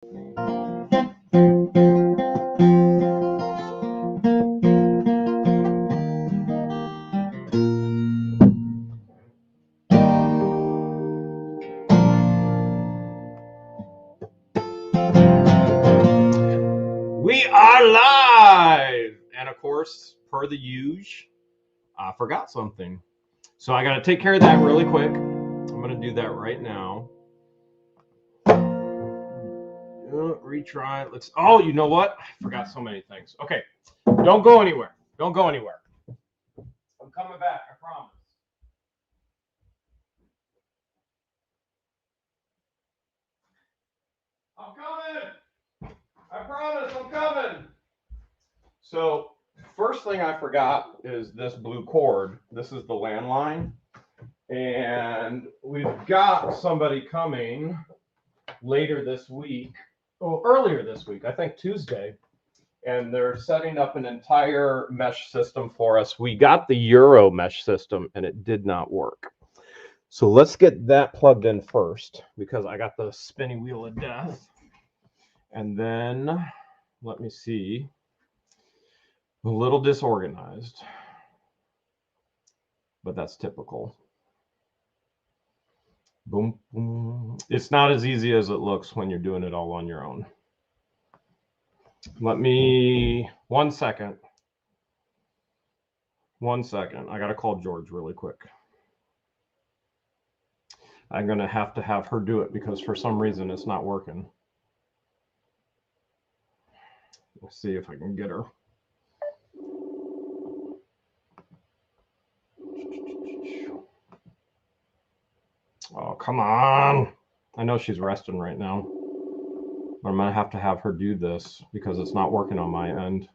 We are live! And of course, per the usual, I forgot something. So I got to take care of that really quick. I'm going to do that right now. Retry. Let's. Oh, you know what? I forgot so many things. Okay. Don't go anywhere. Don't go anywhere. I'm coming back. I promise. I'm coming. I promise I'm coming. So first thing I forgot is this blue cord. This is the landline. And we've got somebody coming later this week. Oh, earlier this week, I think Tuesday. And they're setting up an entire mesh system for us. We got the Euro mesh system and it did not work. So let's get that plugged in first because I got the spinning wheel of death. And then let me see. A little disorganized, but that's typical. Boom, boom. It's not as easy as it looks when you're doing it all on your own. Let me, 1 second. 1 second. I got to call George really quick. I'm going to have her do it because for some reason it's not working. Let's see if I can get her. Oh, come on. I know she's resting right now, but I'm going to have her do this because it's not working on my end.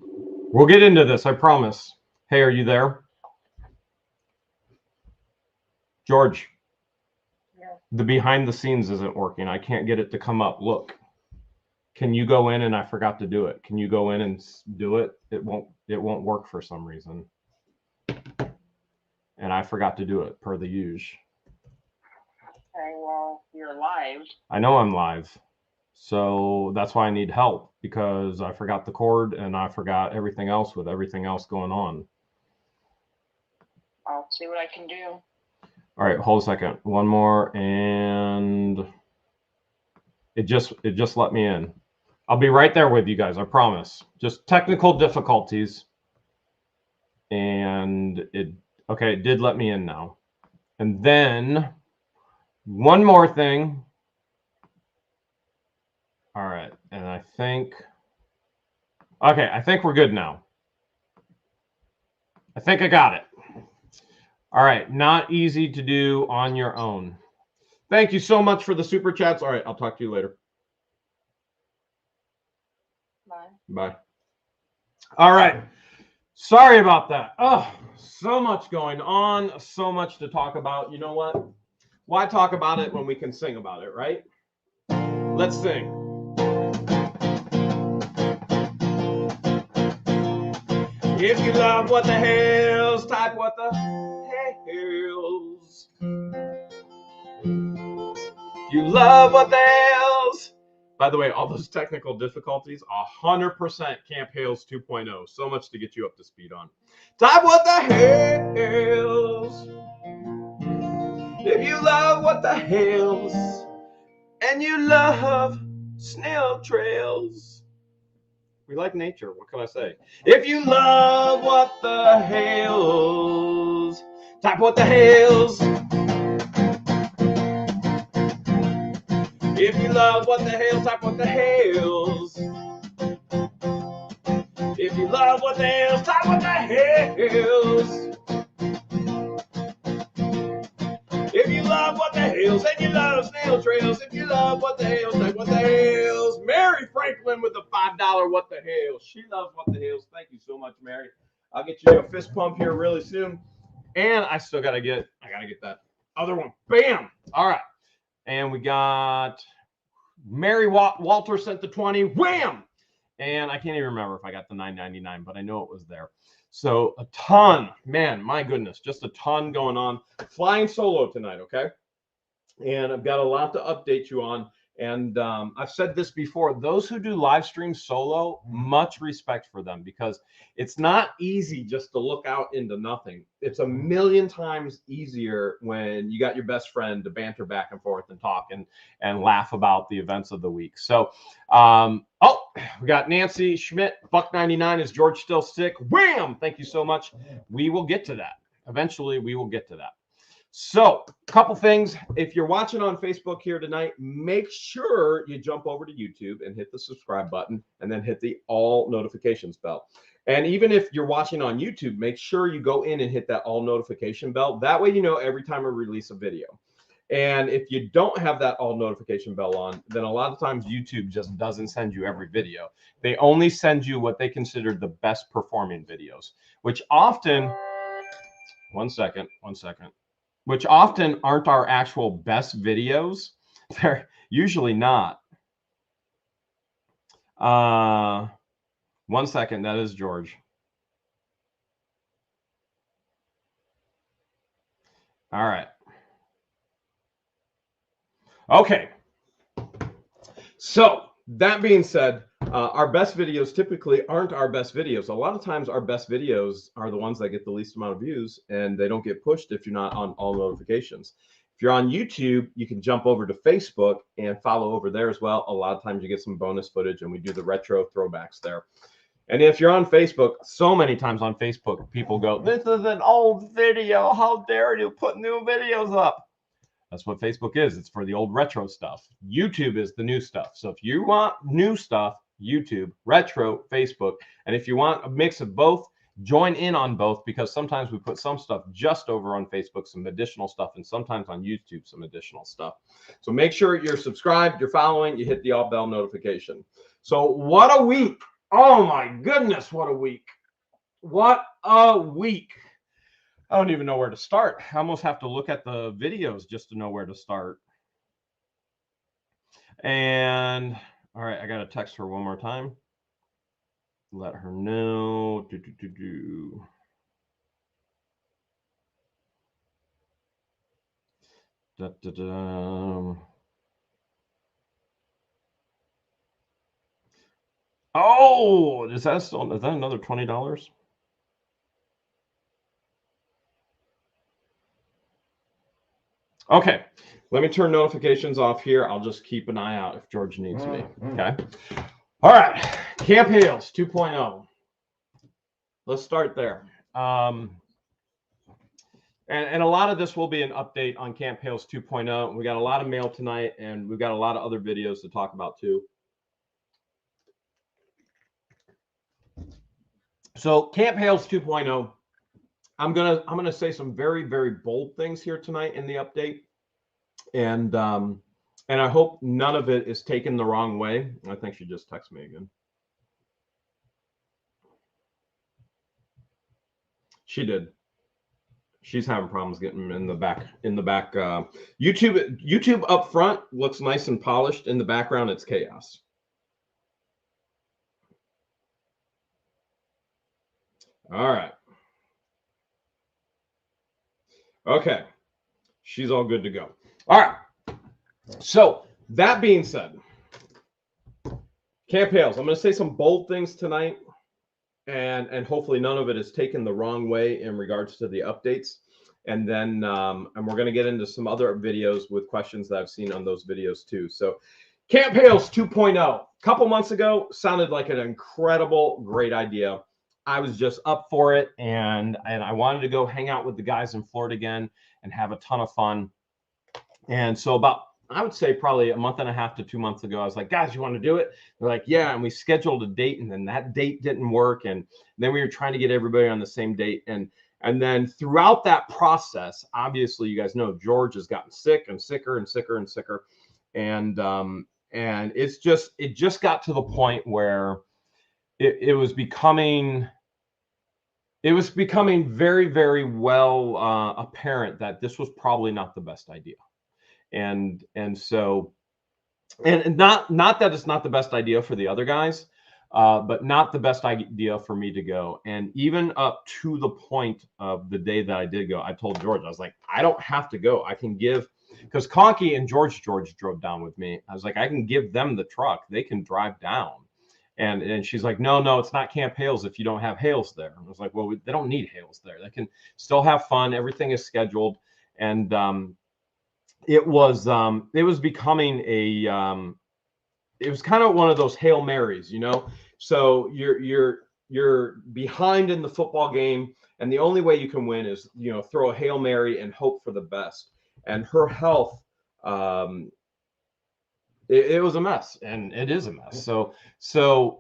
We'll get into this, I promise. Hey, are you there? George, yeah. The behind the scenes isn't working. I can't get it to come up. Look, can you go in? And I forgot to do it. Can you go in and do it? It won't work for some reason. And I forgot to do it per the usual. Okay, well, you're live. I know I'm live. So that's why I need help because I forgot the cord and I forgot everything else with everything else going on. I'll see what I can do. All right, hold a second. One more and it just let me in. I'll be right there with you guys, I promise. Just technical difficulties. And it did let me in now. And then one more thing. All right, and I think we're good now. I think I got it. All right, not easy to do on your own. Thank you so much for the super chats. All right, I'll talk to you later. Bye. Bye. All right. Sorry about that. Oh, so much going on, so much to talk about. You know what? Why talk about it when we can sing about it, right? Let's sing. If you love what the hells, type what the hells. You love what the hells. By the way, all those technical difficulties, 100% Camp Hales 2.0. So much to get you up to speed on. Type what the hells. If you love what the hells, and you love snail trails. We like nature, what can I say? If you love what the hells, type what the hells. If you love what the hells, type what the hells. If you love what the hells, type what the hells. If you love what the hells and you love snail trails, if you love what the hells, type what the hells. Mary Franklin with the $5 what the hells. She loves what the hells. Thank you so much, Mary. I'll get you a fist pump here really soon. And I gotta get that other one. Bam! All right. And we got Mary Walter sent the 20. Wham! And I can't even remember if I got the $9.99, but I know it was there. So a ton, man, my goodness, just a ton going on. Flying solo tonight, okay? And I've got a lot to update you on. And I've said this before, those who do live streams solo, much respect for them, because it's not easy just to look out into nothing. It's a million times easier when you got your best friend to banter back and forth and talk and laugh about the events of the week. So, oh, we got Nancy Schmidt, $1.99. Is George still sick? Wham! Thank you so much. We will get to that. Eventually, we will get to that. So, a couple things. If you're watching on Facebook here tonight, make sure you jump over to YouTube and hit the subscribe button and then hit the all notifications bell. And even if you're watching on YouTube, make sure you go in and hit that all notification bell. That way you know every time I release a video. And if you don't have that all notification bell on, then a lot of times YouTube just doesn't send you every video. They only send you what they consider the best performing videos, which often, one second. Which often aren't our actual best videos. They're usually not. 1 second, that is George. All right. Okay. So that being said, our best videos typically aren't our best videos. A lot of times our best videos are the ones that get the least amount of views, and they don't get pushed if you're not on all notifications. If you're on YouTube, you can jump over to Facebook and follow over there as well. A lot of times you get some bonus footage, and we do the retro throwbacks there. And if you're on Facebook, so many times on Facebook, people go, "This is an old video. How dare you put new videos up?" That's what Facebook is. It's for the old retro stuff. YouTube is the new stuff. So if you want new stuff, YouTube, retro, Facebook. And if you want a mix of both, join in on both, because sometimes we put some stuff just over on Facebook, some additional stuff, and sometimes on YouTube, some additional stuff. So make sure you're subscribed, you're following, you hit the all bell notification. So what a week. Oh my goodness, what a week. What a week. I don't even know where to start. I almost have to look at the videos just to know where to start. And all right, I got to text her one more time. Let her know. Oh, is that another $20? Okay, let me turn notifications off here. I'll just keep an eye out if George needs me. Okay. All right, Camp Hales 2.0. Let's start there. And a lot of this will be an update on Camp Hales 2.0. We got a lot of mail tonight, and we've got a lot of other videos to talk about too. So Camp Hales 2.0. I'm gonna say some very, very bold things here tonight in the update, and I hope none of it is taken the wrong way. I think she just texted me again. She did. She's having problems getting in the back. YouTube up front looks nice and polished. In the background, it's chaos. All right. Okay, she's all good to go. All right, so that being said, Camp Hales, I'm going to say some bold things tonight, and hopefully none of it is taken the wrong way in regards to the updates. And then and we're going to get into some other videos with questions that I've seen on those videos too. So Camp Hales 2.0, a couple months ago, sounded like an incredible, great idea. I was just up for it, and I wanted to go hang out with the guys in Florida again and have a ton of fun. And so about, I would say probably a month and a half to 2 months ago, I was like, guys, you want to do it? They're like, yeah. And we scheduled a date, and then that date didn't work. And then we were trying to get everybody on the same date. And then throughout that process, obviously, you guys know George has gotten sick and sicker and sicker and sicker. And it just got to the point where it was becoming very, very well apparent that this was probably not the best idea. And so not that it's not the best idea for the other guys, but not the best idea for me to go. And even up to the point of the day that I did go, I told George, I was like, I don't have to go. I can give because Conky and George drove down with me. I was like, I can give them the truck. They can drive down. And she's like, no, it's not Camp Hales if you don't have Hales there. I was like, well, they don't need Hales there. They can still have fun. Everything is scheduled. And it was becoming it was kind of one of those Hail Marys, you know? So you're behind in the football game, and the only way you can win is, you know, throw a Hail Mary and hope for the best. And her health, it was a mess, and it is a mess. So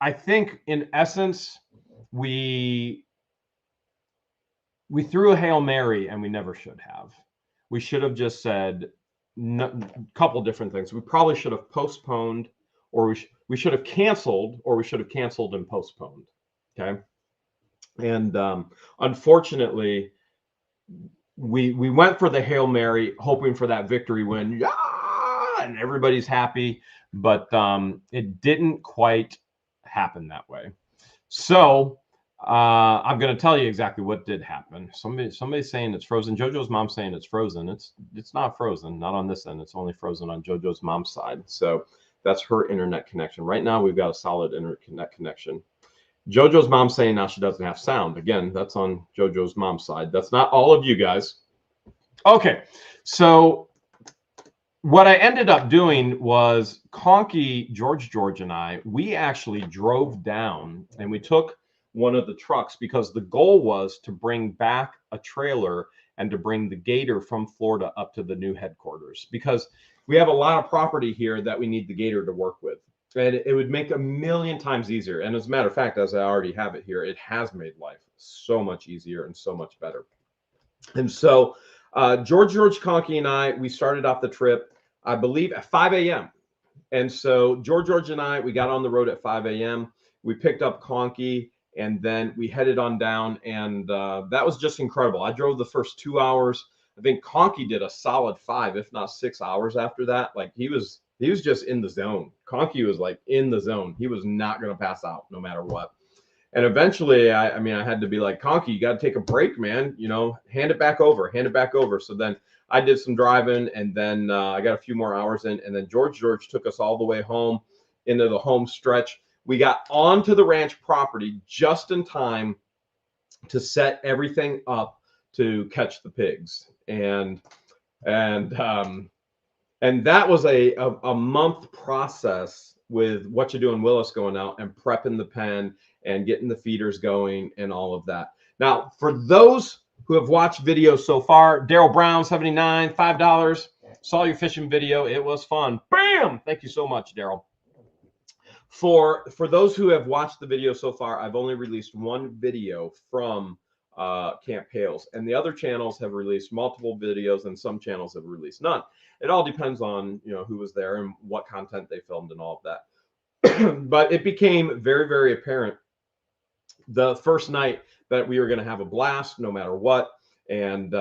I think in essence, we threw a Hail Mary, and we never should have. We should have just said a couple different things. We probably should have postponed, or we should have canceled, or we should have canceled and postponed. Okay. And unfortunately, we went for the Hail Mary, hoping for that victory win. Yeah, and everybody's happy, but it didn't quite happen that way. So I'm going to tell you exactly what did happen. Somebody's saying it's frozen. JoJo's mom's saying it's frozen. It's not frozen, not on this end. It's only frozen on JoJo's mom's side. So that's her internet connection. Right now, we've got a solid internet connection. JoJo's mom's saying now she doesn't have sound. Again, that's on JoJo's mom's side. That's not all of you guys. Okay, so what I ended up doing was Conky, George, and I, we actually drove down and we took one of the trucks because the goal was to bring back a trailer and to bring the Gator from Florida up to the new headquarters, because we have a lot of property here that we need the Gator to work with. And it would make a million times easier. And as a matter of fact, as I already have it here, it has made life so much easier and so much better. And so George, Conky, and I, we started off the trip, I believe, at 5 a.m. And so George and I, we got on the road at 5 a.m. We picked up Conky, and then we headed on down. And that was just incredible. I drove the first 2 hours. I think Conky did a solid 5, if not 6 hours after that. Like he was just in the zone. Conky was like in the zone. He was not going to pass out no matter what. And eventually, I mean, I had to be like, Conky, you got to take a break, man. You know, hand it back over. So then I did some driving, and then I got a few more hours in. And then George took us all the way home into the home stretch. We got onto the ranch property just in time to set everything up to catch the pigs. And that was a month process with What You Doing Willis going out and prepping the pen and getting the feeders going and all of that. Now, for those who have watched videos so far, Daryl Brown, 79, $5. Saw your fishing video. It was fun. Bam! Thank you so much, Daryl. For those who have watched the video so far, I've only released one video from Camp Hales, and the other channels have released multiple videos, and some channels have released none. It all depends on, you know, who was there and what content they filmed and all of that. But it became very, very apparent the first night that we were going to have a blast no matter what. And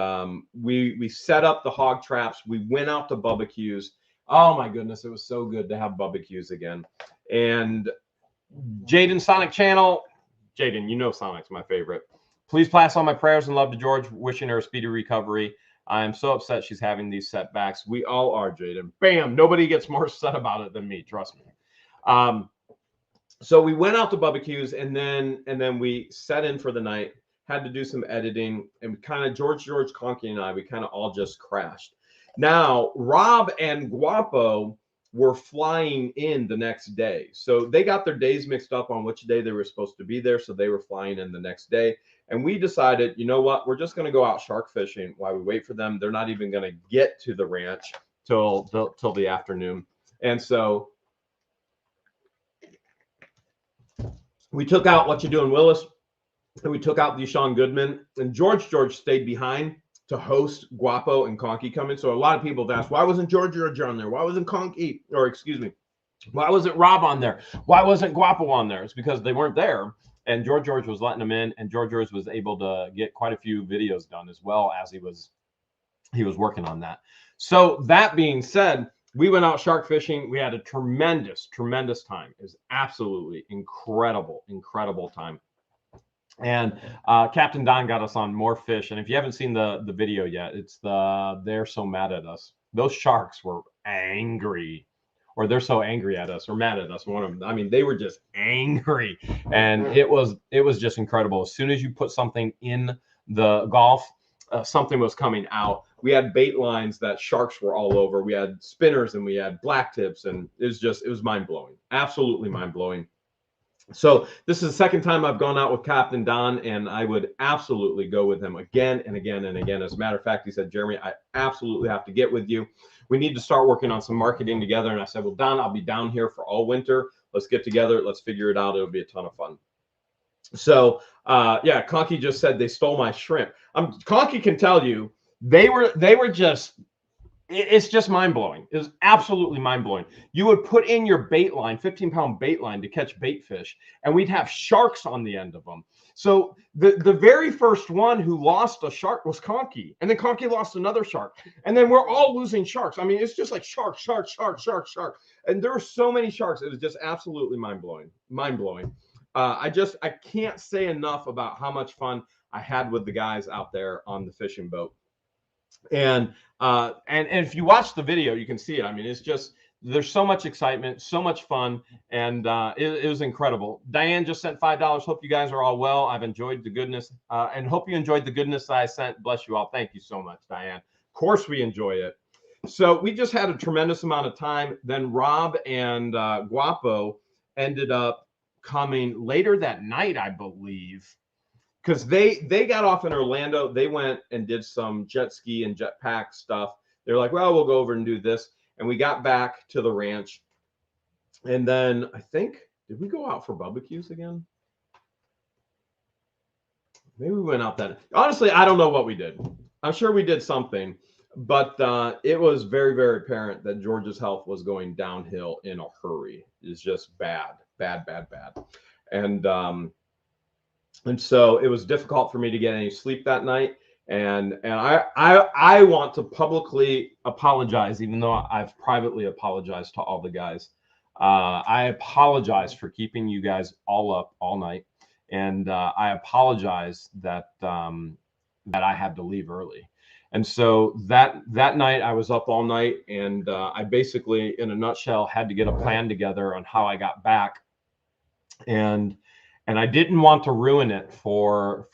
we set up the hog traps. We went out to barbecues. Oh my goodness, it was so good to have barbecues again. And Jaden Sonic channel, Jaden, you know Sonic's my favorite. Please pass on my prayers and love to George, wishing her a speedy recovery. I am so upset she's having these setbacks. We all are, Jaden. Bam! Nobody gets more upset about it than me. Trust me. So we went out to barbecues, and then we set in for the night. Had to do some editing, and kind of George, Conky, and I, we kind of all just crashed. Now Rob and Guapo were flying in the next day, so they got their days mixed up on which day they were supposed to be there. So they were flying in the next day. And we decided, you know what, we're just going to go out shark fishing while we wait for them. They're not even going to get to the ranch till the afternoon. And so we took out What You Doing Willis, and we took out Deshaun Goodman, and George stayed behind to host Guapo and Conky coming. So a lot of people have asked, why wasn't George on there? Why wasn't Conky, or excuse me, why wasn't Rob on there? Why wasn't Guapo on there? It's because they weren't there. And George was letting them in, and George was able to get quite a few videos done as well as he was working on that. So that being said, we went out shark fishing. We had a tremendous time. It was absolutely incredible time. And Captain Don got us on more fish. And if you haven't seen the video yet, it's they're so mad at us. Those sharks were angry, or they're so angry at us or mad at us. One of them, I mean, they were just angry, and it was just incredible. As soon as you put something in the Gulf, something was coming out. We had bait lines that sharks were all over. We had spinners and we had black tips, and it was mind blowing, absolutely mind blowing. So this is the second time I've gone out with Captain Don, and I would absolutely go with him again and again and again. As a matter of fact, he said, Jeremy, I absolutely have to get with you. We need to start working on some marketing together. And I said, well, Don, I'll be down here for all winter. Let's get together. Let's figure it out. It'll be a ton of fun. So yeah, Conky just said they stole my shrimp. Conky can tell you they were just, it's just mind-blowing. It was absolutely mind-blowing. You would put in your bait line, 15-pound bait line to catch bait fish, and we'd have sharks on the end of them. So the very first one who lost a shark was Conky, and then Conky lost another shark, and then we're all losing sharks. I mean, it's just like shark, shark, shark, shark, shark, and there were so many sharks. It was just absolutely mind-blowing, mind-blowing. I can't say enough about how much fun I had with the guys out there on the fishing boat. And if you watch the video, you can see it. I mean, it's just, there's so much excitement, so much fun, and it was incredible. Diane just sent $5. Hope you guys are all well. I've enjoyed the goodness, and hope you enjoyed the goodness that I sent. Bless you all. Thank you so much, Diane. Of course we enjoy it. So we just had a tremendous amount of time. Then Rob and Guapo ended up coming later that night, I believe, because they got off in Orlando. They went and did some jet ski and jetpack stuff. They're like, well, we'll go over and do this. And we got back to the ranch. And then I think, did we go out for barbecues again? Maybe we went out that. Honestly, I don't know what we did. I'm sure we did something. But it was very, very apparent that George's health was going downhill in a hurry. It's just bad, bad, bad, bad. And so it was difficult for me to get any sleep that night. And I want to publicly apologize, even though I've privately apologized to all the guys. I apologize for keeping you guys all up all night. And I apologize that that I had to leave early. And so that night I was up all night, and I basically, in a nutshell, had to get a plan together on how I got back. And I didn't want to ruin it for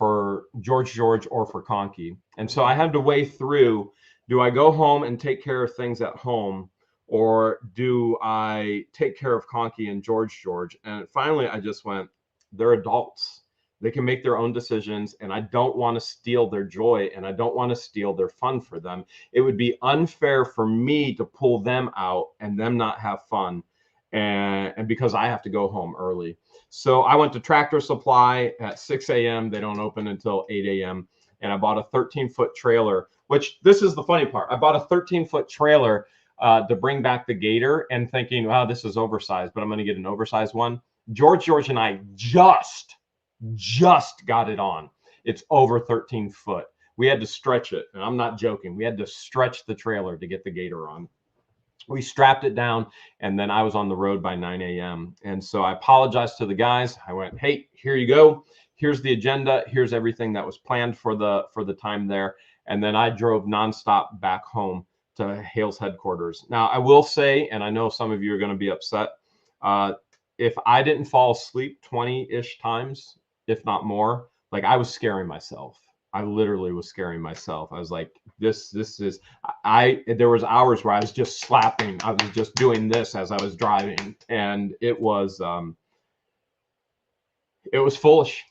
George or for Conky. And so I had to weigh through, do I go home and take care of things at home, or do I take care of Conky and George? And finally I just went, they're adults. They can make their own decisions, and I don't want to steal their joy, and I don't want to steal their fun for them. It would be unfair for me to pull them out and them not have fun, and because I have to go home early. So I went to Tractor Supply at 6 a.m. They don't open until 8 a.m. And I bought a 13-foot trailer, which, this is the funny part. I bought a 13-foot trailer to bring back the gator, and thinking, wow, this is oversized, but I'm going to get an oversized one. George and I just got it on. It's over 13 foot. We had to stretch it, and I'm not joking. We had to stretch the trailer to get the gator on. We strapped it down, and then I was on the road by 9 a.m. And so I apologized to the guys. I went, hey, here you go. Here's the agenda. Here's everything that was planned for the time there. And then I drove nonstop back home to Hale's headquarters. Now, I will say, and I know some of you are going to be upset, if I didn't fall asleep 20-ish times, if not more, like, I was scaring myself. I literally was scaring myself. I was like, this is, there was hours where I was just slapping. I was just doing this as I was driving. And it was foolish.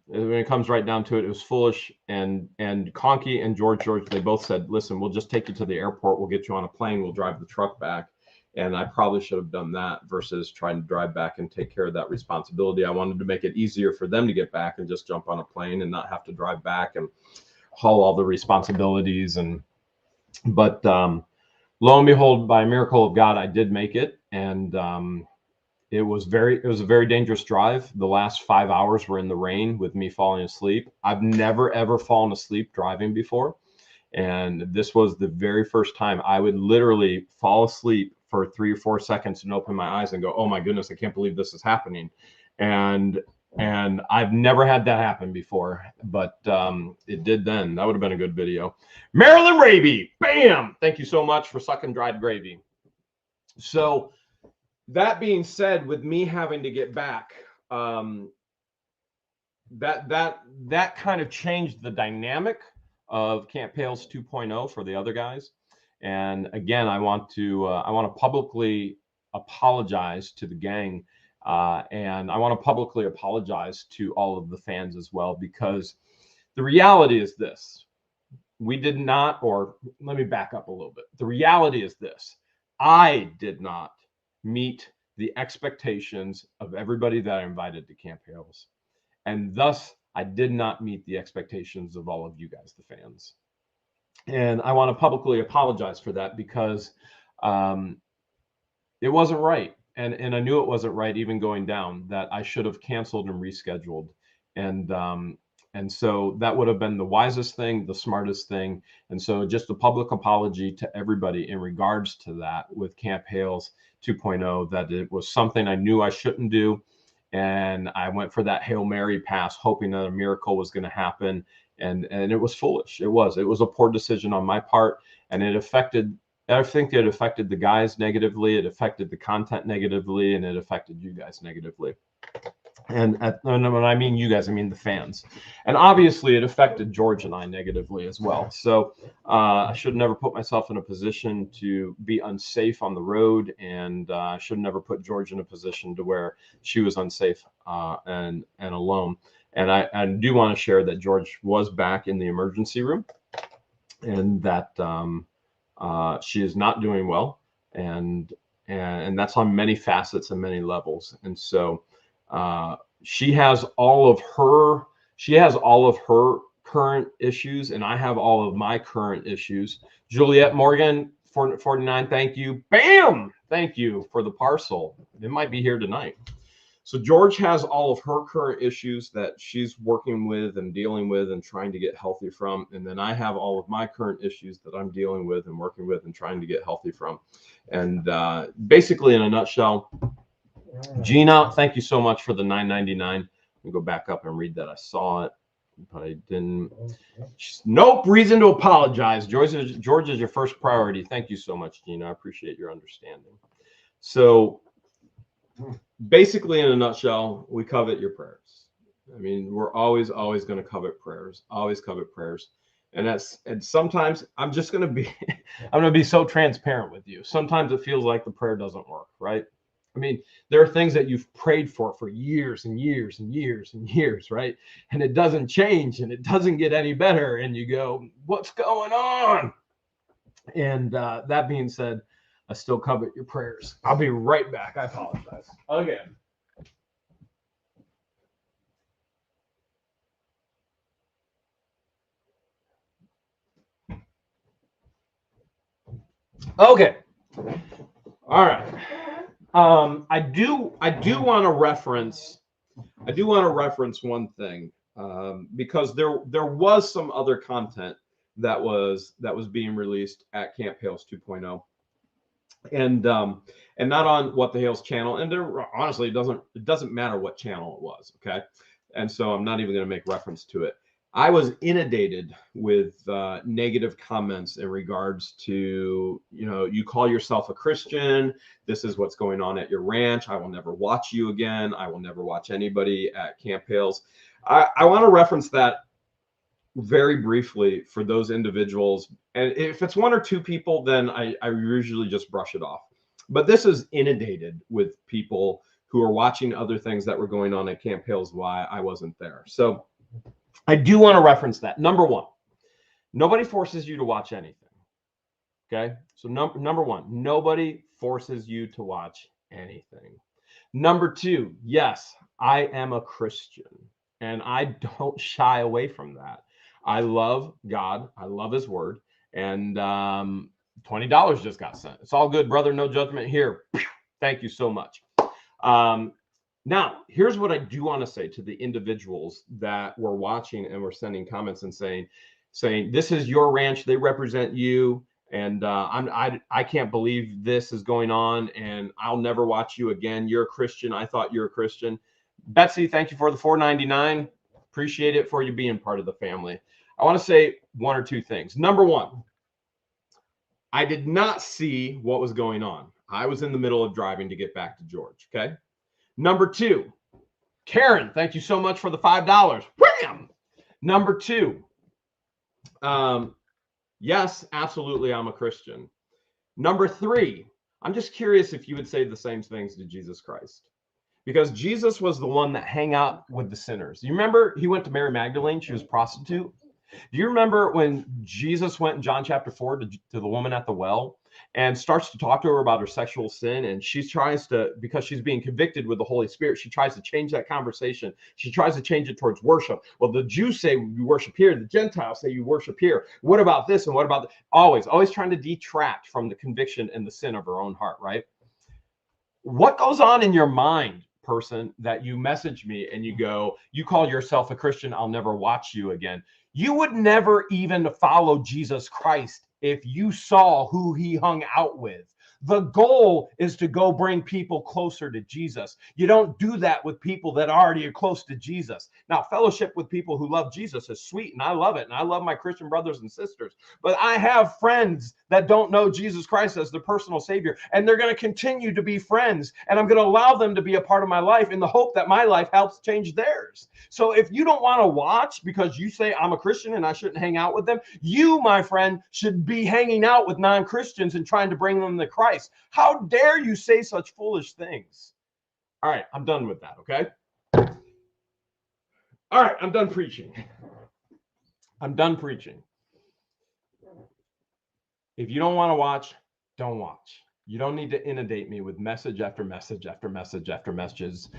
When it comes right down to it, it was foolish. And Conky and George, they both said, listen, we'll just take you to the airport. We'll get you on a plane. We'll drive the truck back. And I probably should have done that versus trying to drive back and take care of that responsibility. I wanted to make it easier for them to get back and just jump on a plane and not have to drive back and haul all the responsibilities. But lo and behold, by a miracle of God, I did make it. And it was a very dangerous drive. The last 5 hours were in the rain with me falling asleep. I've never, ever fallen asleep driving before. And this was the very first time I would literally fall asleep for 3 or 4 seconds and open my eyes and go, oh my goodness, I can't believe this is happening. And And I've never had that happen before, but it did then. That would have been a good video. Marilyn Raby, bam! Thank you so much for sucking dried gravy. So that being said, with me having to get back, that kind of changed the dynamic of Camp Hales 2.0 for the other guys. And again, I want to publicly apologize to the gang, and I want to publicly apologize to all of the fans as well, because the reality is this: we did not, or let me back up a little bit. The reality is this: I did not meet the expectations of everybody that I invited to Camp Hales. And thus, I did not meet the expectations of all of you guys, the fans. And I want to publicly apologize for that, because it wasn't right. And I knew it wasn't right even going down, that I should have canceled and rescheduled. And so that would have been the wisest thing, the smartest thing. And so just a public apology to everybody in regards to that with Camp Hales 2.0, that it was something I knew I shouldn't do. And I went for that Hail Mary pass, hoping that a miracle was going to happen. And it was foolish. It was a poor decision on my part. And I think it affected the guys negatively. It affected the content negatively, and it affected you guys negatively. And when I mean you guys, I mean the fans. And obviously it affected George and I negatively as well. So I should have never put myself in a position to be unsafe on the road, and I should have never put George in a position to where she was unsafe and alone. And I do want to share that George was back in the emergency room, and that she is not doing well, and that's on many facets and many levels. And so she has all of her current issues, and I have all of my current issues. Juliet Morgan 49, thank you. Bam! Thank you for the parcel. It might be here tonight. So George has all of her current issues that she's working with and dealing with and trying to get healthy from. And then I have all of my current issues that I'm dealing with and working with and trying to get healthy from. And basically, in a nutshell, Gina, thank you so much for the $9.99. I'll go back up and read that. I saw it, but I didn't. Nope, reason to apologize. George is your first priority. Thank you so much, Gina. I appreciate your understanding. So basically, in a nutshell, we covet your prayers. I mean, we're always going to covet prayers, always covet prayers. And sometimes I'm just going to be, I'm going to be so transparent with you. Sometimes it feels like the prayer doesn't work, right? I mean, there are things that you've prayed for years and years and years and years, right? And it doesn't change, and it doesn't get any better. And you go, what's going on? And that being said, I still covet your prayers. I'll be right back. I apologize again. Okay. All right. I do want to reference one thing, because there was some other content that was being released at Camp Hales 2.0, and not on What the Hales channel. And honestly, it doesn't matter what channel it was. Okay. And so I'm not even going to make reference to it. I was inundated with negative comments in regards to, you call yourself a Christian. This is what's going on at your ranch. I will never watch you again. I will never watch anybody at Camp Hales. I want to reference that very briefly for those individuals. And if it's one or two people, then I usually just brush it off. But this is inundated with people who are watching other things that were going on at Camp Hales while I wasn't there. So I do want to reference that. Number one, nobody forces you to watch anything. Okay. So number one, nobody forces you to watch anything. Number two, yes, I am a Christian, and I don't shy away from that. I love God. I love his word. And $20 just got sent. It's all good, brother. No judgment here. Thank you so much. Now, here's what I do want to say to the individuals that were watching and were sending comments and saying, this is your ranch. They represent you. And I can't believe this is going on, and I'll never watch you again. You're a Christian. I thought you're a Christian. Betsy, thank you for the $4.99. Appreciate it for you being part of the family. I want to say one or two things. Number one, I did not see what was going on. I was in the middle of driving to get back to George. Okay. Number two, Karen, thank you so much for the $5. Wham! Number two, yes, absolutely, I'm a Christian. Number three, I'm just curious if you would say the same things to Jesus Christ. Because Jesus was the one that hung out with the sinners. You remember he went to Mary Magdalene, she was a prostitute. Do you remember when Jesus went in John chapter 4 to the woman at the well and starts to talk to her about her sexual sin? And she tries to, because she's being convicted with the Holy Spirit, she tries to change that conversation. She tries to change it towards worship. Well, the Jews say you worship here. The Gentiles say you worship here. What about this? And what about that? Always trying to detract from the conviction and the sin of her own heart, right? What goes on in your mind, person, that you message me and you go, you call yourself a Christian, I'll never watch you again? You would never even follow Jesus Christ if you saw who he hung out with. The goal is to go bring people closer to Jesus. You don't do that with people that already are close to Jesus. Now, fellowship with people who love Jesus is sweet, and I love it, and I love my Christian brothers and sisters. But I have friends that don't know Jesus Christ as their personal Savior, and they're going to continue to be friends, and I'm going to allow them to be a part of my life in the hope that my life helps change theirs. So if you don't want to watch because you say I'm a Christian and I shouldn't hang out with them, you, my friend, should be hanging out with non-Christians and trying to bring them to Christ. How dare you say such foolish things? All right, I'm done with that, okay? All right, I'm done preaching. I'm done preaching. If you don't want to watch, don't watch. You don't need to inundate me with message after message after message after messages.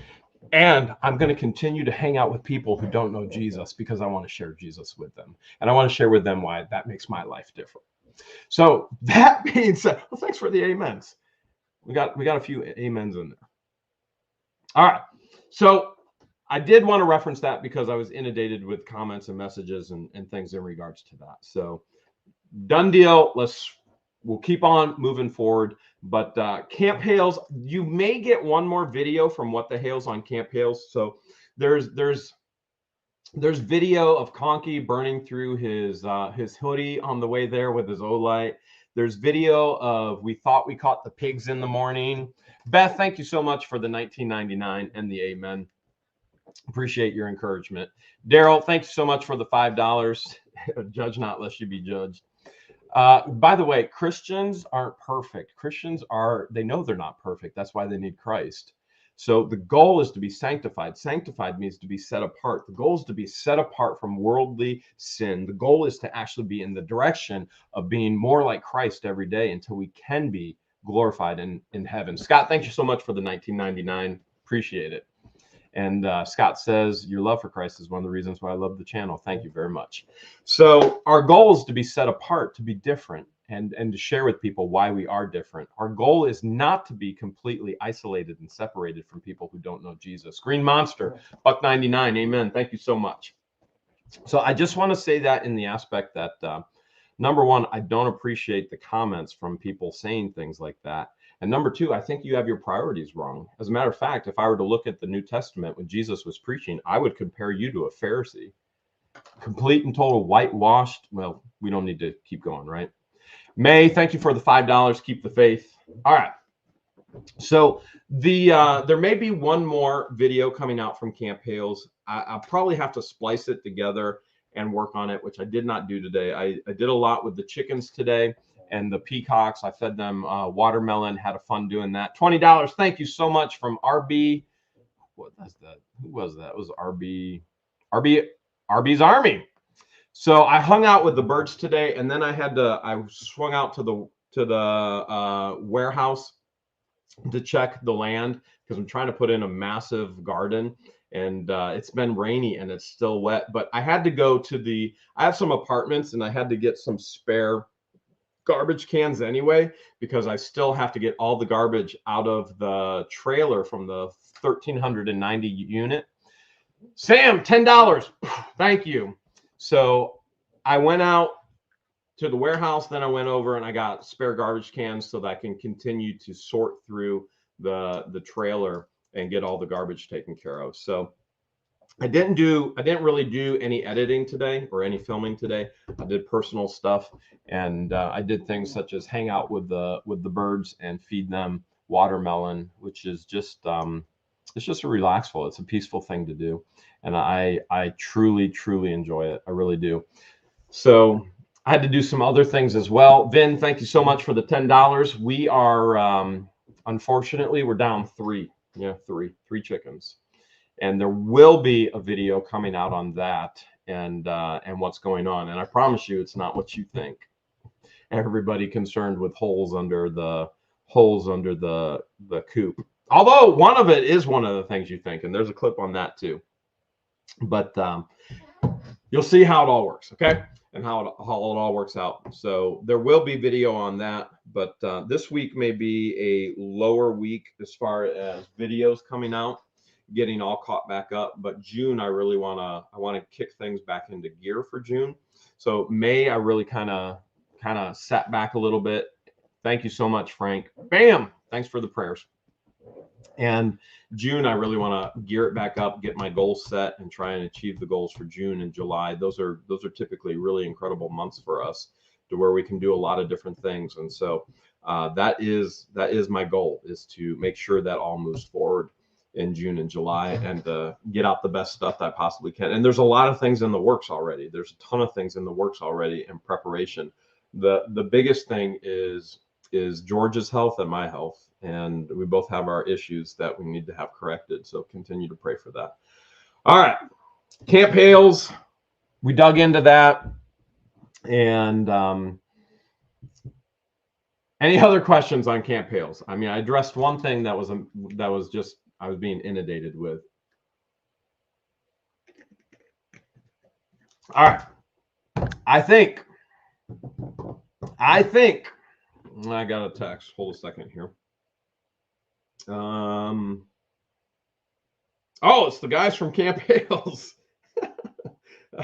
And I'm going to continue to hang out with people who don't know Jesus because I want to share Jesus with them. And I want to share with them why that makes my life different. So that being said, well, thanks for the amens. We got a few amens in there. All right. So I did want to reference that because I was inundated with comments and messages and things in regards to that. So done deal. We'll keep on moving forward. But Camp Hales, you may get one more video from What the Hales on Camp Hales. So there's video of Conky burning through his hoodie on the way there with his OLIGHT. There's video of we thought we caught the pigs in the morning. Beth, thank you so much for the $19.99 and the amen. Appreciate your encouragement. Daryl, thank you so much for the $5. Judge not lest you be judged. By the way, Christians aren't perfect. Christians they know they're not perfect. That's why they need Christ. So the goal is to be sanctified. Sanctified means to be set apart. The goal is to be set apart from worldly sin. The goal is to actually be in the direction of being more like Christ every day until we can be glorified in heaven. Scott, thank you so much for the $19.99. Appreciate it. And Scott says, your love for Christ is one of the reasons why I love the channel. Thank you very much. So our goal is to be set apart, to be different, and to share with people why we are different. Our goal is not to be completely isolated and separated from people who don't know Jesus. Green Monster, $1.99. Amen. Thank you so much. So I just want to say that in the aspect that, number one, I don't appreciate the comments from people saying things like that. And number two, I think you have your priorities wrong. As a matter of fact, if I were to look at the New Testament when Jesus was preaching, I would compare you to a Pharisee. Complete and total whitewashed. Well, we don't need to keep going, right? May, thank you for the $5. Keep the faith. All right. So there may be one more video coming out from Camp Hales. I'll probably have to splice it together and work on it, which I did not do today. I did a lot with the chickens today and the peacocks. I fed them watermelon, had a fun doing that. $20. Thank you so much from RB. What was that? Who was that? It was RB's Army. So I hung out with the birds today, and then I swung out to the warehouse to check the land because I'm trying to put in a massive garden, and it's been rainy and it's still wet. But I had to go to I have some apartments, and I had to get some spare garbage cans anyway because I still have to get all the garbage out of the trailer from the 1,390 unit. Sam, $10. Thank you. So I went out to the warehouse, then I went over and I got spare garbage cans so that I can continue to sort through the trailer and get all the garbage taken care of. So I didn't really do any editing today or any filming today. I did personal stuff, and I did things such as hang out with the birds and feed them watermelon, which is just it's just a relaxful. It's a peaceful thing to do, and I truly enjoy it. I really do. So I had to do some other things as well. Vin, thank you so much for the $10. We are unfortunately we're down three chickens, and there will be a video coming out on that and what's going on. And I promise you, it's not what you think. Everybody concerned with holes under the coop. Although one of it is one of the things you think, and there's a clip on that too. But you'll see how it all works, okay? And how it all works out. So there will be video on that, but this week may be a lower week as far as videos coming out, getting all caught back up. But June, I really want to kick things back into gear for June. So May, I really kind of sat back a little bit. Thank you so much, Frank. Bam! Thanks for the prayers. And June, I really want to gear it back up, get my goals set, and try and achieve the goals for June and July. Those are typically really incredible months for us, to where we can do a lot of different things. And so that is my goal, is to make sure that all moves forward in June and July, and get out the best stuff that I possibly can. And there's a lot of things in the works already. There's a ton of things in the works already in preparation. The biggest thing is George's health and my health. And we both have our issues that we need to have corrected. So continue to pray for that. All right. Camp Hales. We dug into that. And any other questions on Camp Hales? I mean, I addressed one thing that was just I was being inundated with. All right. I think I got a text. Hold a second here. Oh, it's the guys from Camp Hales.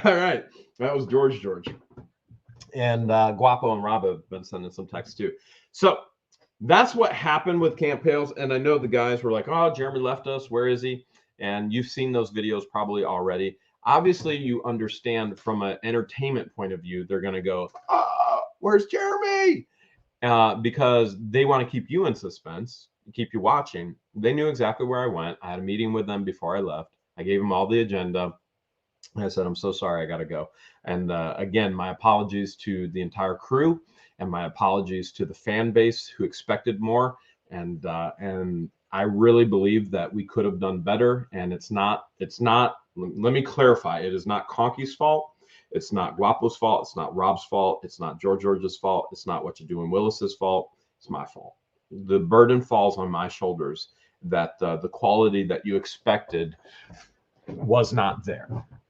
All right. That was George. And Guapo and Rob have been sending some texts too. So that's what happened with Camp Hales. And I know the guys were like, oh, Jeremy left us. Where is he? And you've seen those videos probably already. Obviously, you understand from an entertainment point of view, they're going to go, oh, where's Jeremy? Because they want to keep you in suspense, keep you watching. They knew exactly where I went. I had a meeting with them before I left. I gave them all the agenda. I said, I'm so sorry, I got to go. And again, my apologies to the entire crew, and my apologies to the fan base who expected more. And I really believe that we could have done better. And it's not, let me clarify, it is not Conky's fault. It's not Guapo's fault. It's not Rob's fault. It's not George's fault. It's not What You Do in Willis's fault. It's my fault. The burden falls on my shoulders that the quality that you expected was not there.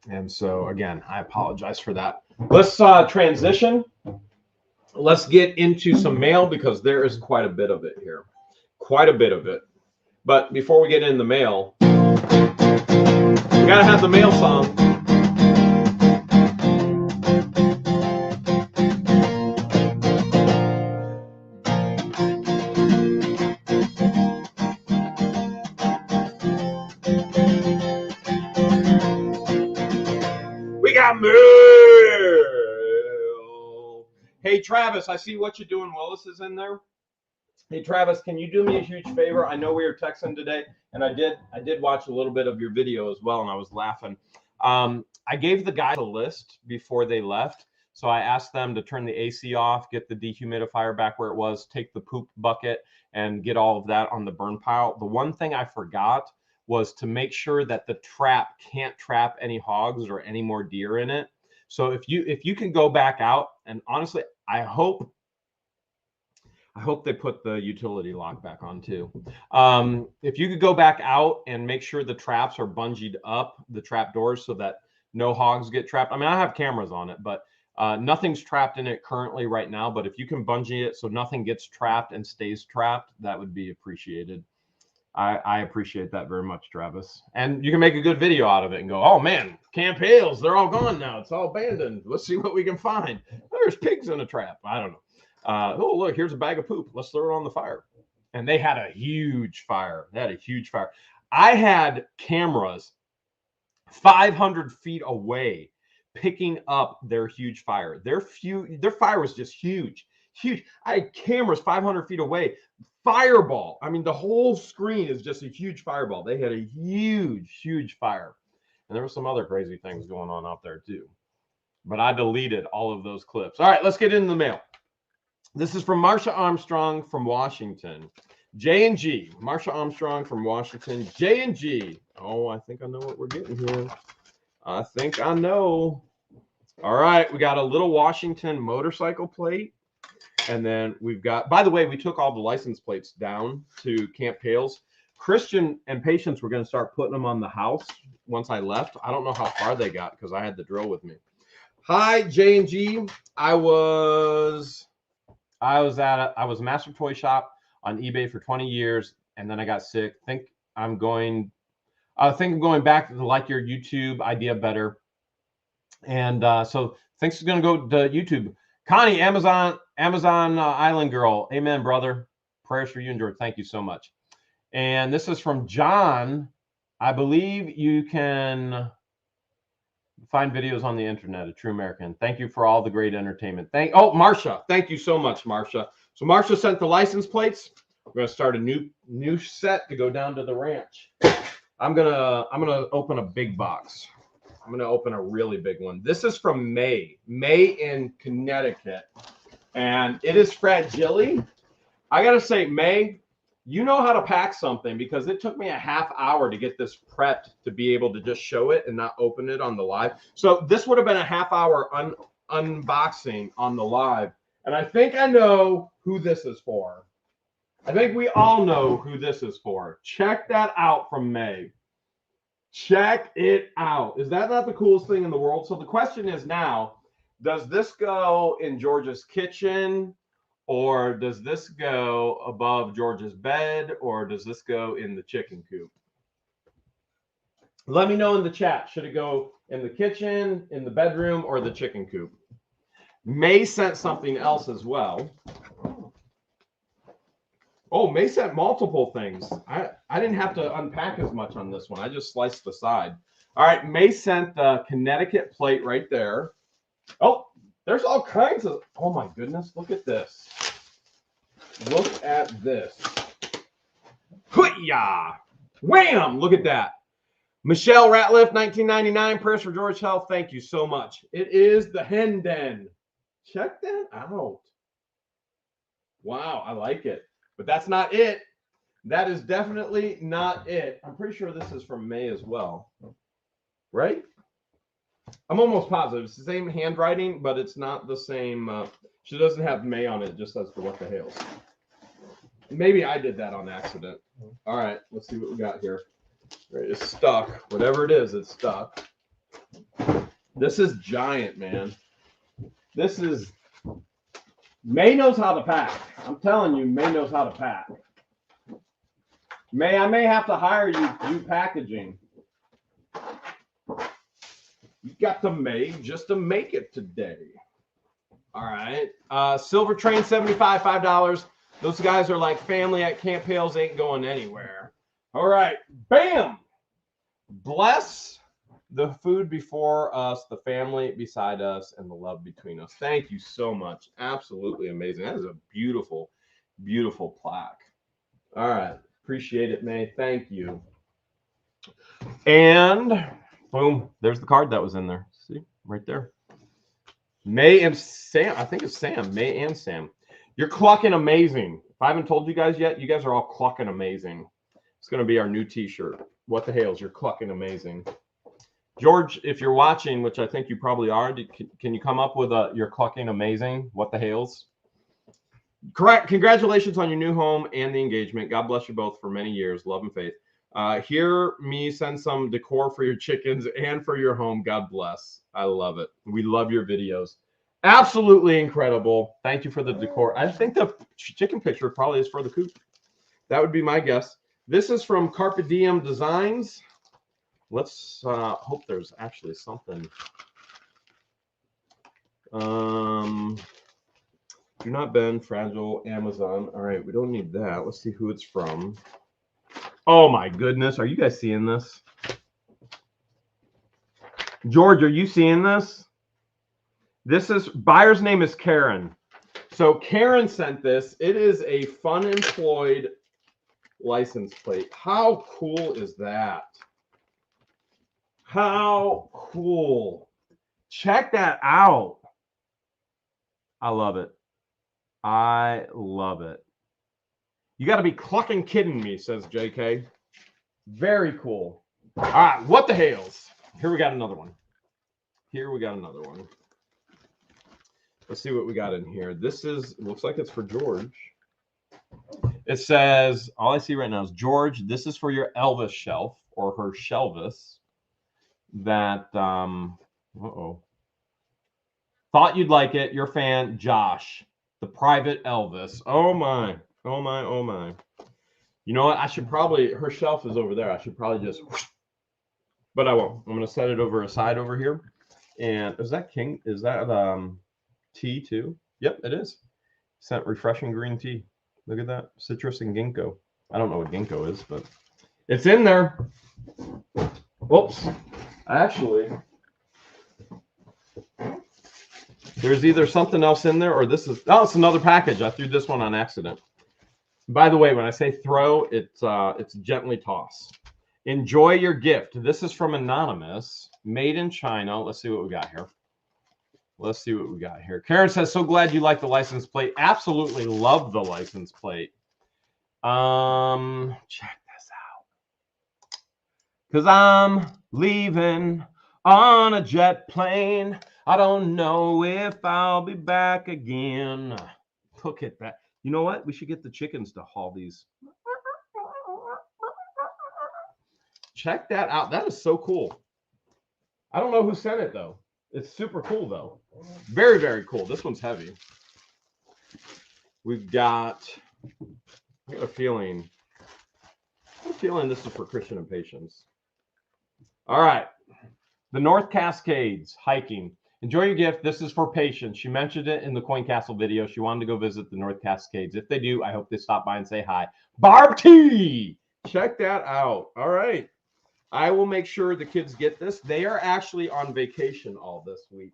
And so, again, I apologize for that. Let's transition. Let's get into some mail, because there is quite a bit of it here. Quite a bit of it. But before we get in the mail, we got to have the mail song. Mail. Hey Travis, I see What You Do in Willis is in there. Hey Travis, can you do me a huge favor? I know we were texting today, and I did watch a little bit of your video as well, and I was laughing. I gave the guys a list before they left, so I asked them to turn the AC off, get the dehumidifier back where it was, take the poop bucket, and get all of that on the burn pile. The one thing I forgot was to make sure that the trap can't trap any hogs or any more deer in it. So if you can go back out, and honestly, I hope they put the utility lock back on too. If you could go back out and make sure the traps are bungeed up, the trap doors, so that no hogs get trapped. I mean, I have cameras on it, but nothing's trapped in it currently right now. But if you can bungee it so nothing gets trapped and stays trapped, that would be appreciated. I appreciate that very much, Travis. And you can make a good video out of it and go, oh man, Camp Hales, they're all gone now. It's all abandoned. Let's see what we can find. There's pigs in a trap. I don't know. Oh, look, here's a bag of poop. Let's throw it on the fire. And they had a huge fire. I had cameras 500 feet away picking up their huge fire. Their fire was just huge. I had cameras 500 feet away. Fireball. I mean, the whole screen is just a huge fireball. They had a huge fire. And there were some other crazy things going on out there too. But I deleted all of those clips. All right, let's get into the mail. This is from Marsha Armstrong from Washington. J&G. Marsha Armstrong from Washington. J&G. Oh, I think I know what we're getting here. I think I know. All right, we got a little Washington motorcycle plate. And then we've got, by the way, we took all the license plates down to Camp Hale's. Christian and Patience were going to start putting them on the house once I left. I don't know how far they got because I had the drill with me. Hi, J&G. I was Master Toy Shop on eBay for 20 years, and then I got sick. I think I'm going back to like your YouTube idea better. And so things are going to go to YouTube. Connie, Amazon Island Girl. Amen, brother. Prayers for you and George. Thank you so much. And this is from John. I believe you can find videos on the internet. A true American. Thank you for all the great entertainment. Marsha. Thank you so much, Marsha. So Marsha sent the license plates. We're going to start a new set to go down to the ranch. I'm gonna open a big box. I'm going to open a really big one. This is from May in Connecticut. And it is fragile. I got to say, May, you know how to pack something because it took me a half hour to get this prepped to be able to just show it and not open it on the live. So this would have been a half hour unboxing on the live. And I think I know who this is for. I think we all know who this is for. Check that out from May. Check it out. Is that not the coolest thing in the world? So the question is now, does this go in George's kitchen, or does this go above George's bed, or does this go in the chicken coop? Let me know in the chat. Should it go in the kitchen, in the bedroom, or the chicken coop? May sent something else as well. Oh, May sent multiple things. I didn't have to unpack as much on this one. I just sliced the side. All right, May sent the Connecticut plate right there. Oh, there's all kinds of, oh my goodness, look at this. Look at this. Hoo-yah! Wham! Look at that. Michelle Ratliff, 1999, prayers for George Health. Thank you so much. It is the Hen Den. Check that out. Wow, I like it. But that's not it. That is definitely not it. I'm pretty sure this is from May as well. Right? I'm almost positive. It's the same handwriting, but it's not the same. She doesn't have May on it. It just says the What the Hales. Maybe I did that on accident. All right, let's see what we got here. Right, it's stuck. Whatever it is, it's stuck. This is giant, man. This is... May knows how to pack. I'm telling you, May knows how to pack. May, I may have to hire you to do packaging. You got to May just to make it today. All right. Silver Train 75, $5. Those guys are like family at Camp Hales, ain't going anywhere. All right. Bam. Bless the food before us, the family beside us, and the love between us. Thank you so much. Absolutely amazing. That is a beautiful, beautiful plaque. All right. Appreciate it, May. Thank you. And boom, there's the card that was in there. See, right there. May and Sam. I think it's Sam. May and Sam. You're clucking amazing. If I haven't told you guys yet, you guys are all clucking amazing. It's going to be our new t-shirt. What the Hales? You're clucking amazing. George, if you're watching, which I think you probably are, can you come up with a "You're clucking amazing"? What the Hales? Correct. Congratulations on your new home and the engagement. God bless you both for many years. Love and faith. Hear me send some decor for your chickens and for your home. God bless. I love it. We love your videos. Absolutely incredible. Thank you for the decor. I think the chicken picture probably is for the coop. That would be my guess. This is from Carpe Diem Designs. Let's hope there's actually something. Do not bend, fragile, Amazon. All right, we don't need that. Let's see who it's from. Oh my goodness. Are you guys seeing this? George, are you seeing this? This is, buyer's name is Karen. So Karen sent this. It is a fun employed license plate. How cool is that? How cool. Check that out. I love it. I love it. You got to be clucking kidding me, says JK. Very cool. All right, what the Hales? Here we got another one. Here we got another one. Let's see what we got in here. This is, looks like it's for George. It says, all I see right now is, George, this is for your Elvis shelf, or her Shelvis. That, uh-oh. Thought you'd like it. Your fan, Josh, the private Elvis. Oh my, oh my, oh my. You know what? I should probably, her shelf is over there. I should probably just, but I won't. I'm going to set it over aside over here. And is that King? Is that tea too? Yep, it is. Sent refreshing green tea. Look at that. Citrus and ginkgo. I don't know what ginkgo is, but it's in there. Whoops. Actually, there's either something else in there or this is, oh, it's another package. I threw this one on accident. By the way, when I say throw, it's gently toss. Enjoy your gift. This is from Anonymous, made in China. Let's see what we got here. Let's see what we got here. Karen says, so glad you like the license plate. Absolutely love the license plate. Check this out. Because I'm leaving on a jet plane. I don't know if I'll be back again. Look at that. You know what? We should get the chickens to haul these. Check that out. That is so cool. I don't know who sent it, though. It's super cool, though. Very, very cool. This one's heavy. We've got, I got a feeling this is for Christian and Patience. All right. The North Cascades, hiking. Enjoy your gift. This is for Patience. She mentioned it in the Coin Castle video. She wanted to go visit the North Cascades. If they do, I hope they stop by and say hi. Barb T! Check that out. All right. I will make sure the kids get this. They are actually on vacation all this week.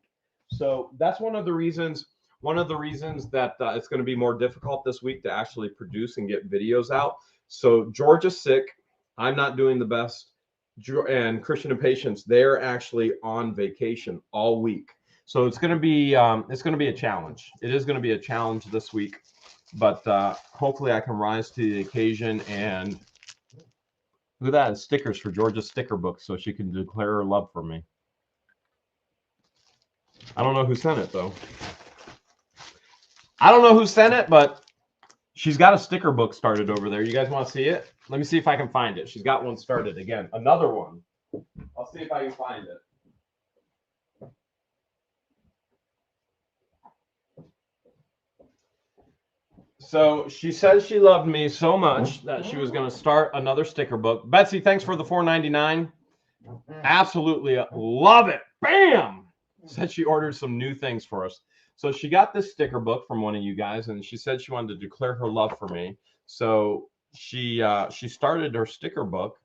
So that's one of the reasons that it's going to be more difficult this week to actually produce and get videos out. So George is sick. I'm not doing the best. And Christian and Patience, they're actually on vacation all week. So it's going to be a challenge. It is going to be a challenge this week, but hopefully I can rise to the occasion. And look at that, stickers for Georgia's sticker book, so she can declare her love for me. I don't know who sent it, though. I don't know who sent it, but she's got a sticker book started over there. You guys want to see it? Let me see if I can find it. She's got one started again. Another one. I'll see if I can find it. So she says she loved me so much that she was going to start another sticker book. Betsy, thanks for the $4.99. Absolutely love it. Bam! Said she ordered some new things for us. So she got this sticker book from one of you guys, and she said she wanted to declare her love for me. So she started her sticker book.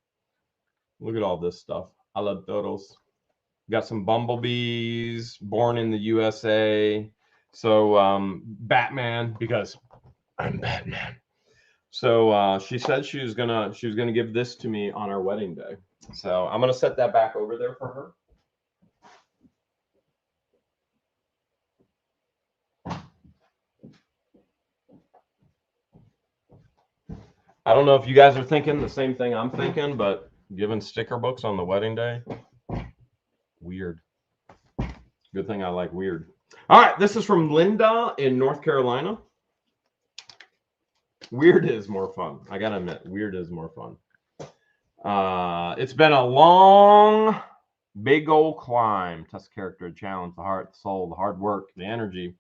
Look at all this stuff. I love todos. Got some bumblebees, born in the USA. So Batman, because I'm Batman. So she said she was gonna give this to me on our wedding day. So I'm gonna set that back over there for her. I don't know if you guys are thinking the same thing I'm thinking, but giving sticker books on the wedding day, weird. Good thing I like weird. All right, this is from Linda in North Carolina. Weird is more fun. I gotta admit, weird is more fun. It's been a long, big old climb. Test character, challenge, the heart, the soul, the hard work, the energy.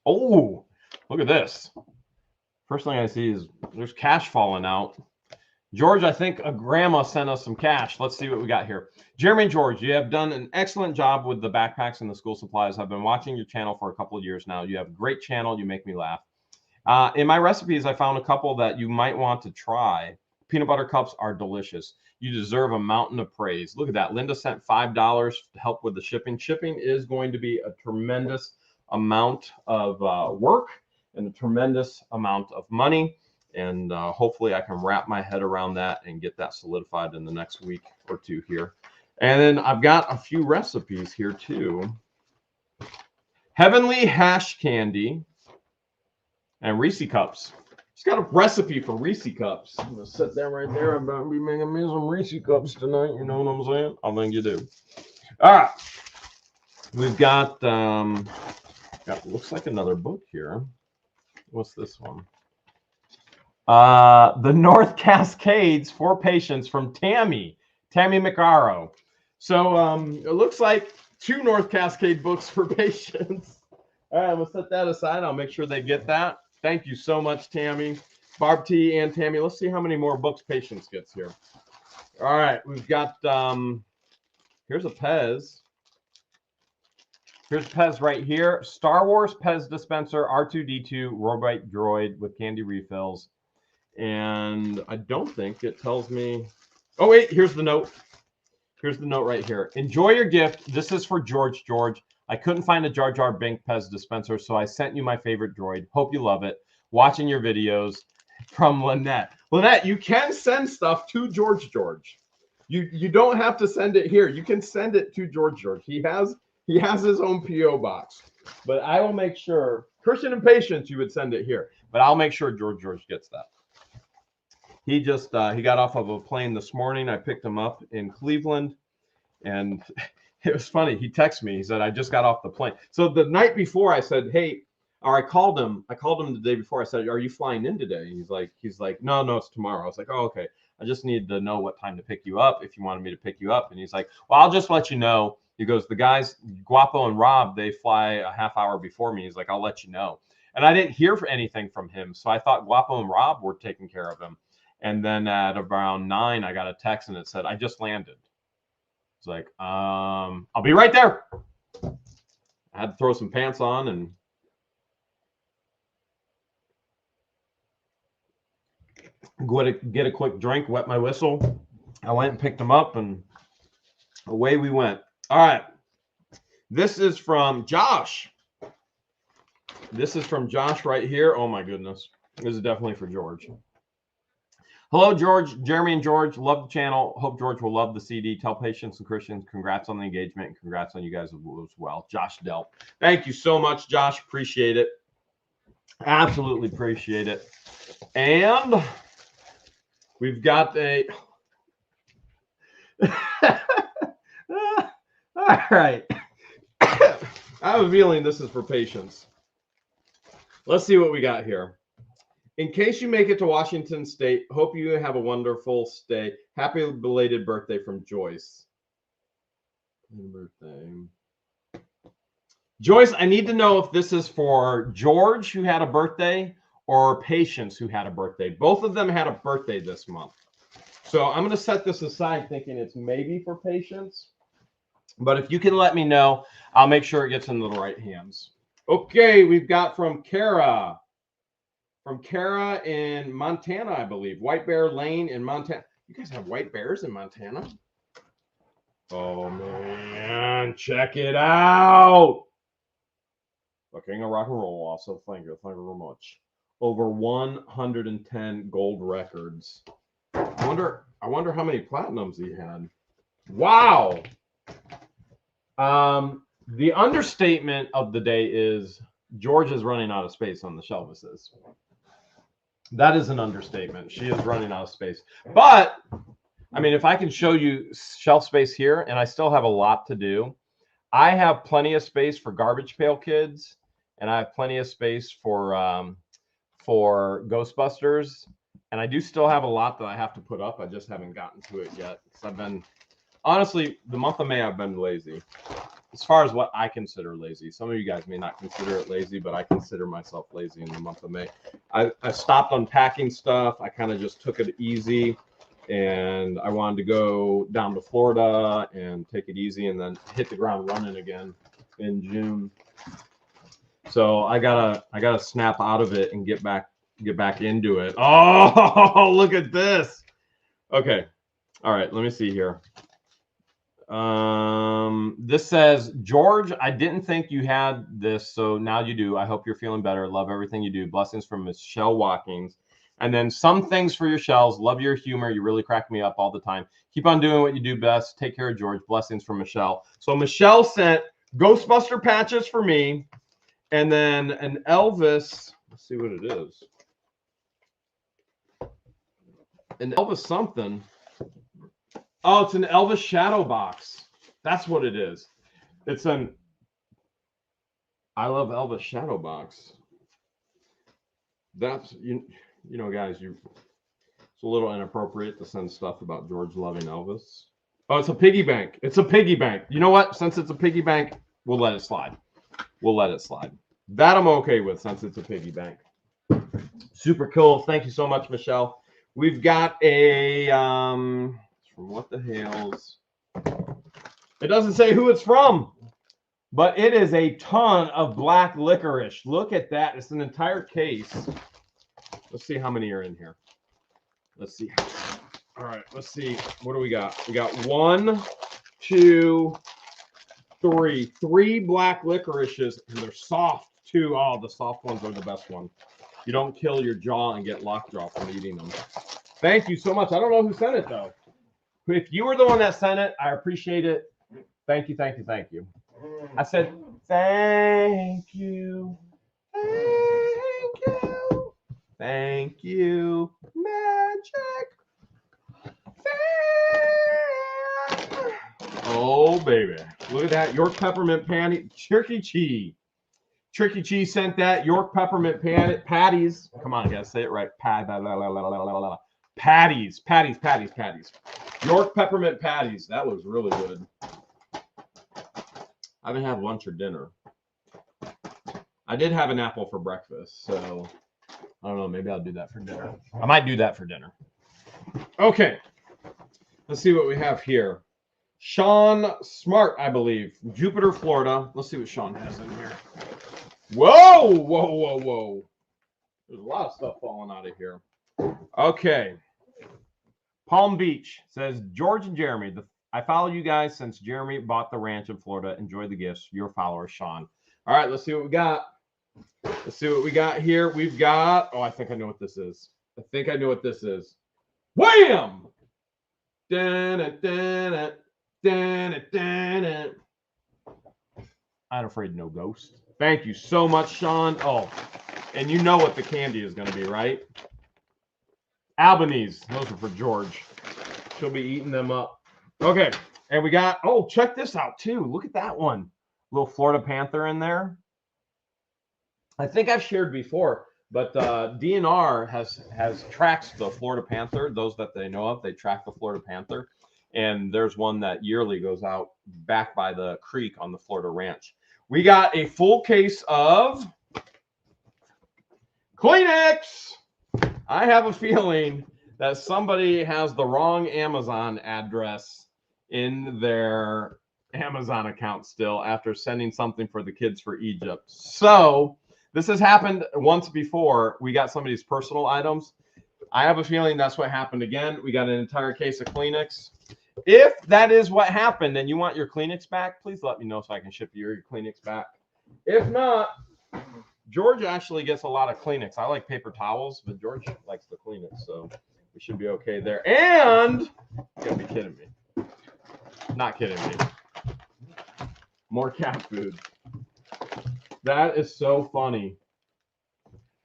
Oh, look at this. First thing I see is there's cash falling out. George, I think a grandma sent us some cash. Let's see what we got here. Jeremy and George, you have done an excellent job with the backpacks and the school supplies. I've been watching your channel for a couple of years now. You have a great channel. You make me laugh. In my recipes, I found a couple that you might want to try. peanut butter cups are delicious. You deserve a mountain of praise. Look at that. Linda sent $5 to help with the shipping. Shipping is going to be a tremendous amount of work and a tremendous amount of money. And hopefully I can wrap my head around that and get that solidified in the next week or two here. And then I've got a few recipes here too. Heavenly hash candy and Reese cups. She's got a recipe for Reese cups. I'm gonna set that right there. I'm gonna be making me some Reese cups tonight. You know what I'm saying? I think you do. All right. We've got looks like another book here. What's this one? The North Cascades for Patients from Tammy McArrow. So it looks like 2 North Cascade books for patients. All right, we'll set that aside. I'll make sure they get that. Thank you so much, Tammy. Barb T and Tammy. Let's see how many more books patients gets here. All right, we've got, here's a Pez. Here's Pez right here. Star Wars Pez dispenser, R2-D2, robot droid with candy refills. And I don't think it tells me. Oh, wait, here's the note. Here's the note right here. Enjoy your gift. This is for George. I couldn't find a Jar Jar Binks Pez dispenser, so I sent you my favorite droid. Hope you love it. Watching your videos, from Lynette. Lynette, you can send stuff to George. You don't have to send it here. You can send it to George. He has his own P.O. box. But I will make sure, Christian and Patience, you would send it here. But I'll make sure George gets that. He just he got off of a plane this morning. I picked him up in Cleveland, and it was funny. He texted me. He said, I just got off the plane. So the night before I said, hey, or I called him the day before. I said, are you flying in today? He's like, no, it's tomorrow. I was like, oh, okay. I just need to know what time to pick you up if you wanted me to pick you up. And he's like, well, I'll just let you know. He goes, the guys, Guapo and Rob, they fly a half hour before me. He's like, I'll let you know. And I didn't hear anything from him. So I thought Guapo and Rob were taking care of him. And then at around 9, I got a text and it said, I just landed. It's like, I'll be right there. I had to throw some pants on and get a quick drink, wet my whistle. I went and picked him up and away we went. All right. This is from Josh. This is from Josh right here. Oh my goodness. This is definitely for George. Hello, George, Jeremy and George. Love the channel. Hope George will love the CD. Tell Patients and Christians congrats on the engagement and congrats on you guys as well. Josh Delp. Thank you so much, Josh. Appreciate it. Absolutely appreciate it. And we've got a... All right. I have a feeling this is for patients. Let's see what we got here. In case you make it to Washington State, hope you have a wonderful stay. Happy belated birthday from Joyce. Happy birthday. Joyce, I need to know if this is for George, who had a birthday, or Patience, who had a birthday. Both of them had a birthday this month. So I'm going to set this aside thinking it's maybe for Patience. But if you can let me know, I'll make sure it gets into the right hands. Okay, we've got from Kara. From Kara in Montana, I believe. White Bear Lane in Montana. You guys have white bears in Montana? Oh, man. Check it out. The King of Rock and Roll also. Thank you. Thank you very much. Over 110 gold records. I wonder how many platinums he had. Wow. The understatement of the day is George is running out of space on the shelves. That is an understatement. She is running out of space. But, I mean, if I can show you shelf space here, and I still have a lot to do, I have plenty of space for Garbage Pail Kids, and I have plenty of space for Ghostbusters, and I do still have a lot that I have to put up. I just haven't gotten to it yet. Because I've been, honestly, the month of May, I've been lazy. As far as what I consider lazy. Some of you guys may not consider it lazy, but I consider myself lazy in the month of May. I stopped unpacking stuff. I kind of just took it easy, and I wanted to go down to Florida and take it easy and then hit the ground running again in June. So I gotta snap out of it and get back into it. Oh, look at this. Okay. All right. Let me see here. This says, George, I didn't think you had this, so now you do. I hope you're feeling better. Love everything you do. Blessings from Michelle Watkins. And then some things for your shells. Love your humor. You really crack me up all the time. Keep on doing what you do best. Take care of George. Blessings from Michelle. So Michelle sent Ghostbuster patches for me, and then an Elvis. Let's see what it is. An Elvis something. Oh, it's an Elvis shadow box. That's what it is. It's an I love Elvis shadow box. That's you know, guys, it's a little inappropriate to send stuff about George loving Elvis. Oh, it's a piggy bank. It's a piggy bank. You know what? Since it's a piggy bank, we'll let it slide. We'll let it slide. That I'm okay with since it's a piggy bank. Super cool. Thank you so much, Michelle. We've got a from what the Hales. It doesn't say who it's from, but it is a ton of black licorice. Look at that. It's an entire case. Let's see how many are in here. Let's see. All right, let's see. What do we got? We got 1, 2, 3. 3 black licorices, and they're soft too. Oh, the soft ones are the best one. You don't kill your jaw and get lockjaw from eating them. Thank you so much. I don't know who sent it, though. If you were the one that sent it, I appreciate it. Thank you, thank you, thank you. I said, thank you. Thank you. Thank you. Magic. Oh, baby. Look at that. York peppermint patty. Tricky Cheese. Tricky Cheese sent that. York peppermint patties. Come on, I gotta say it right. Patties. Patties. York peppermint patties. That was really good. I haven't had lunch or dinner. I did have an apple for breakfast, so I don't know. Maybe I'll do that for dinner. I might do that for dinner. Okay. Let's see what we have here. Sean Smart, I believe. Jupiter, Florida. Let's see what Sean has in here. Whoa. There's a lot of stuff falling out of here. Okay. Palm Beach says, George and Jeremy, I follow you guys since Jeremy bought the ranch in Florida. Enjoy the gifts. Your follower, Sean. All right, let's see what we got. Let's see what we got here. We've got, oh, I think I know what this is. Wham! I'm afraid no ghost. Thank you so much, Sean. Oh, and you know what the candy is going to be, right? Albanese. Those are for George. She'll be eating them up. Okay, and we got, oh, check this out, too. Look at that one. Little Florida Panther in there. I think I've shared before, but DNR has tracks the Florida Panther. Those that they know of, they track the Florida Panther. And there's one that yearly goes out back by the creek on the Florida ranch. We got a full case of Kleenex. I have a feeling that somebody has the wrong Amazon address in their Amazon account still after sending something for the kids for Egypt. So this has happened once before. We got somebody's personal items. I have a feeling that's what happened again. We got an entire case of Kleenex. If that is what happened and you want your Kleenex back, please let me know so I can ship you your Kleenex back. If not, George actually gets a lot of Kleenex. I like paper towels, but George likes the Kleenex, so we should be okay there. And you gotta be kidding me. Not kidding me. More cat food. That is so funny.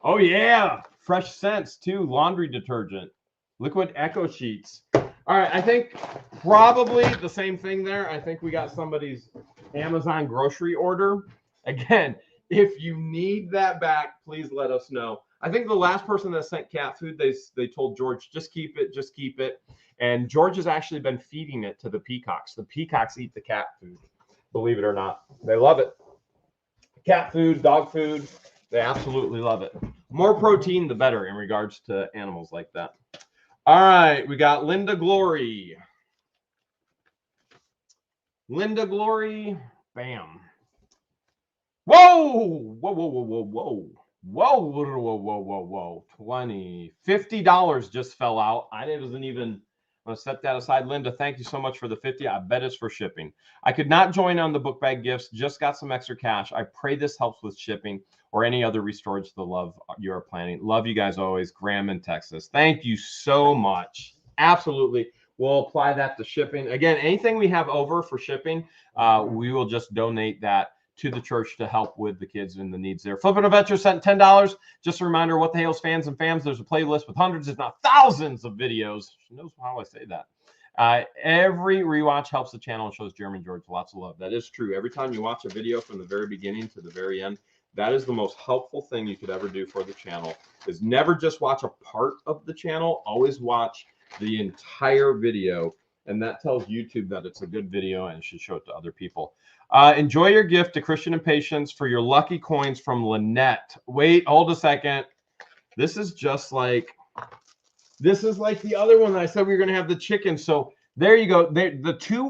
Oh, yeah. Fresh Scents, too. Laundry detergent. Liquid Echo Sheets. All right. I think probably the same thing there. I think we got somebody's Amazon grocery order. Again, if you need that back, please let us know. I think the last person that sent cat food, they told George, just keep it. And George has actually been feeding it to the peacocks. The peacocks eat the cat food, believe it or not. They love it. Cat food, dog food, they absolutely love it. More protein, the better in regards to animals like that. All right, we got Linda Glory. Bam. Whoa! $50 just fell out. I wasn't even I'm going to set that aside. Linda, thank you so much for the 50. I bet it's for shipping. I could not join on the book bag gifts. Just got some extra cash. I pray this helps with shipping or any other restores to the love you are planning. Love you guys always. Graham in Texas. Thank you so much. Absolutely. We'll apply that to shipping. Again, anything we have over for shipping, we will just donate that to the church to help with the kids and the needs there. Flippin' Adventure sent $10. Just a reminder, What the Hales fans and fams, there's a playlist with hundreds, if not thousands of videos. She knows how I say that. Every rewatch helps the channel and shows Jeremy and George lots of love. That is true. Every time you watch a video from the very beginning to the very end, that is the most helpful thing you could ever do for the channel, is never just watch a part of the channel, always watch the entire video. And that tells YouTube that it's a good video and should show it to other people. Enjoy your gift to Christian and Patience for your lucky coins from Lynette. Wait, hold a second. This is just like, this is like the other one that I said we were going to have the chicken. So there you go. The two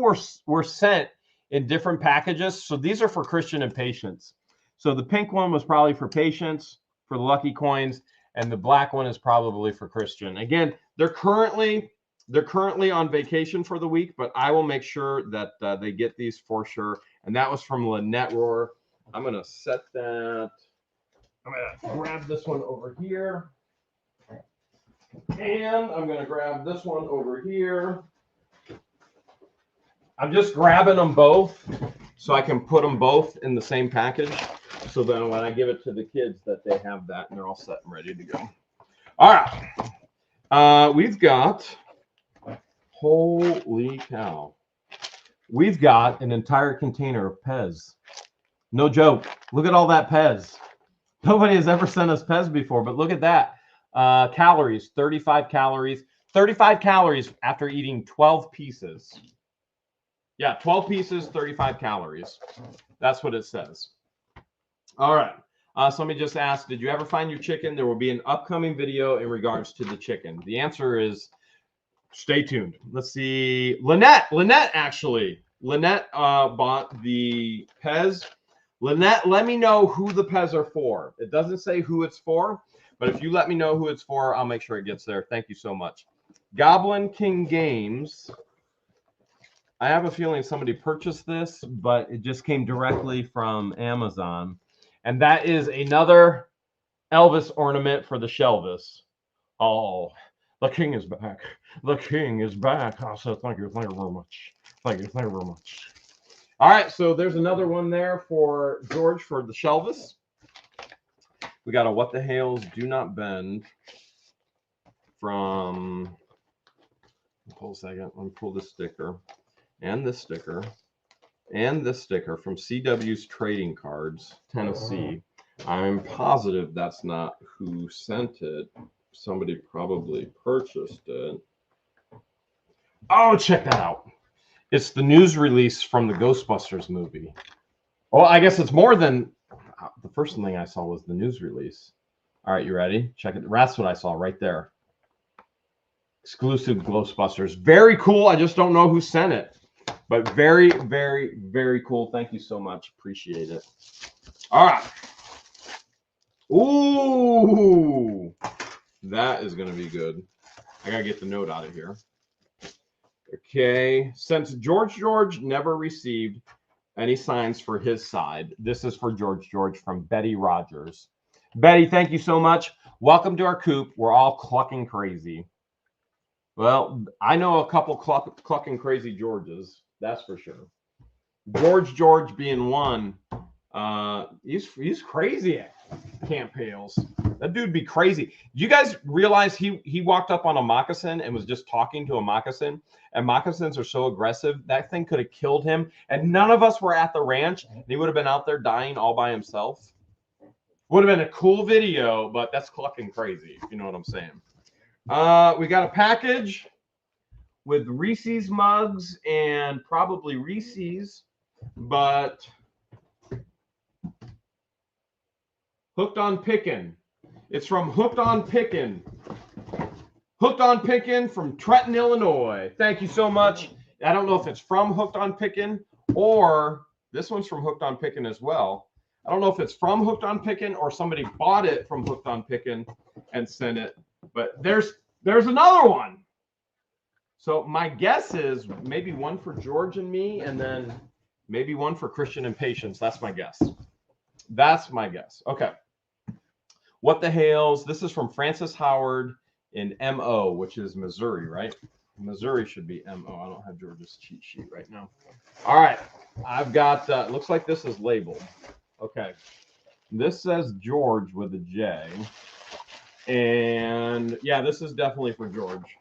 were sent in different packages. So these are for Christian and Patience. So the pink one was probably for Patience, for the lucky coins, and the black one is probably for Christian. Again, they're currently on vacation for the week, but I will make sure that they get these for sure. And that was from Lynette Rohr. I'm going to set that. I'm going to grab this one over here. And I'm going to grab this one over here. I'm just grabbing them both so I can put them both in the same package. So then when I give it to the kids, that they have that and they're all set and ready to go. All right. We've got... Holy cow. We've got an entire container of Pez. No joke. Look at all that Pez. Nobody has ever sent us Pez before, but look at that. Calories, 35 calories. 35 calories after eating 12 pieces. Yeah, 12 pieces, 35 calories. That's what it says. All right. Somebody just asked, did you ever find your chicken? There will be an upcoming video in regards to the chicken. The answer is, stay tuned. Let's see. Lynette actually. Lynette bought the Pez. Lynette, let me know who the Pez are for. It doesn't say who it's for, but if you let me know who it's for, I'll make sure it gets there. Thank you so much. Goblin King Games. I have a feeling somebody purchased this, but it just came directly from Amazon. And that is another Elvis ornament for the Shelvis. Oh, the king is back. The king is back. I said, thank you very much. Thank you very much. All right, so there's another one there for George for the Shelvis. We got a What the Hales Do Not Bend from, hold a second, let me pull this sticker, and this sticker, and this sticker from CW's Trading Cards, Tennessee. I'm positive that's not who sent it. Somebody probably purchased it. Oh, check that out. It's the news release from the Ghostbusters movie. Oh, I guess it's more than the first thing I saw was the news release. All right, you ready? Check it. That's what I saw right there. Exclusive Ghostbusters. Very cool. I just don't know who sent it, but very, very, very cool. Thank you so much. Appreciate it. All right. Ooh, that is going to be good. I got to get the note out of here. Okay. Since George never received any signs for his side, this is for George from Betty Rogers. Betty, thank you so much. Welcome to our coop. We're all clucking crazy. Well, I know a couple clucking crazy Georges. That's for sure. George being one. He's crazy at Camp Hales. That dude be crazy. You guys realize he walked up on a moccasin and was just talking to a moccasin? And moccasins are so aggressive, that thing could have killed him. And none of us were at the ranch. And he would have been out there dying all by himself. Would have been a cool video, but that's clucking crazy, if you know what I'm saying. We got a package with Reese's mugs and probably Reese's, but Hooked on Pickin'. It's from Hooked on Pickin'. Hooked on Pickin' from Trenton, Illinois. Thank you so much. I don't know if it's from Hooked on Pickin' or this one's from Hooked on Pickin' as well. I don't know if it's from Hooked on Pickin' or somebody bought it from Hooked on Pickin' and sent it. But there's another one. So my guess is maybe one for George and me, and then maybe one for Christian and Patience. That's my guess. That's my guess. Okay. What the Hales? This is from Francis Howard in MO, which is Missouri, right? Missouri should be MO. I don't have George's cheat sheet right now. All right. I've got, looks like this is labeled. Okay. This says George with a J. And yeah, this is definitely for George.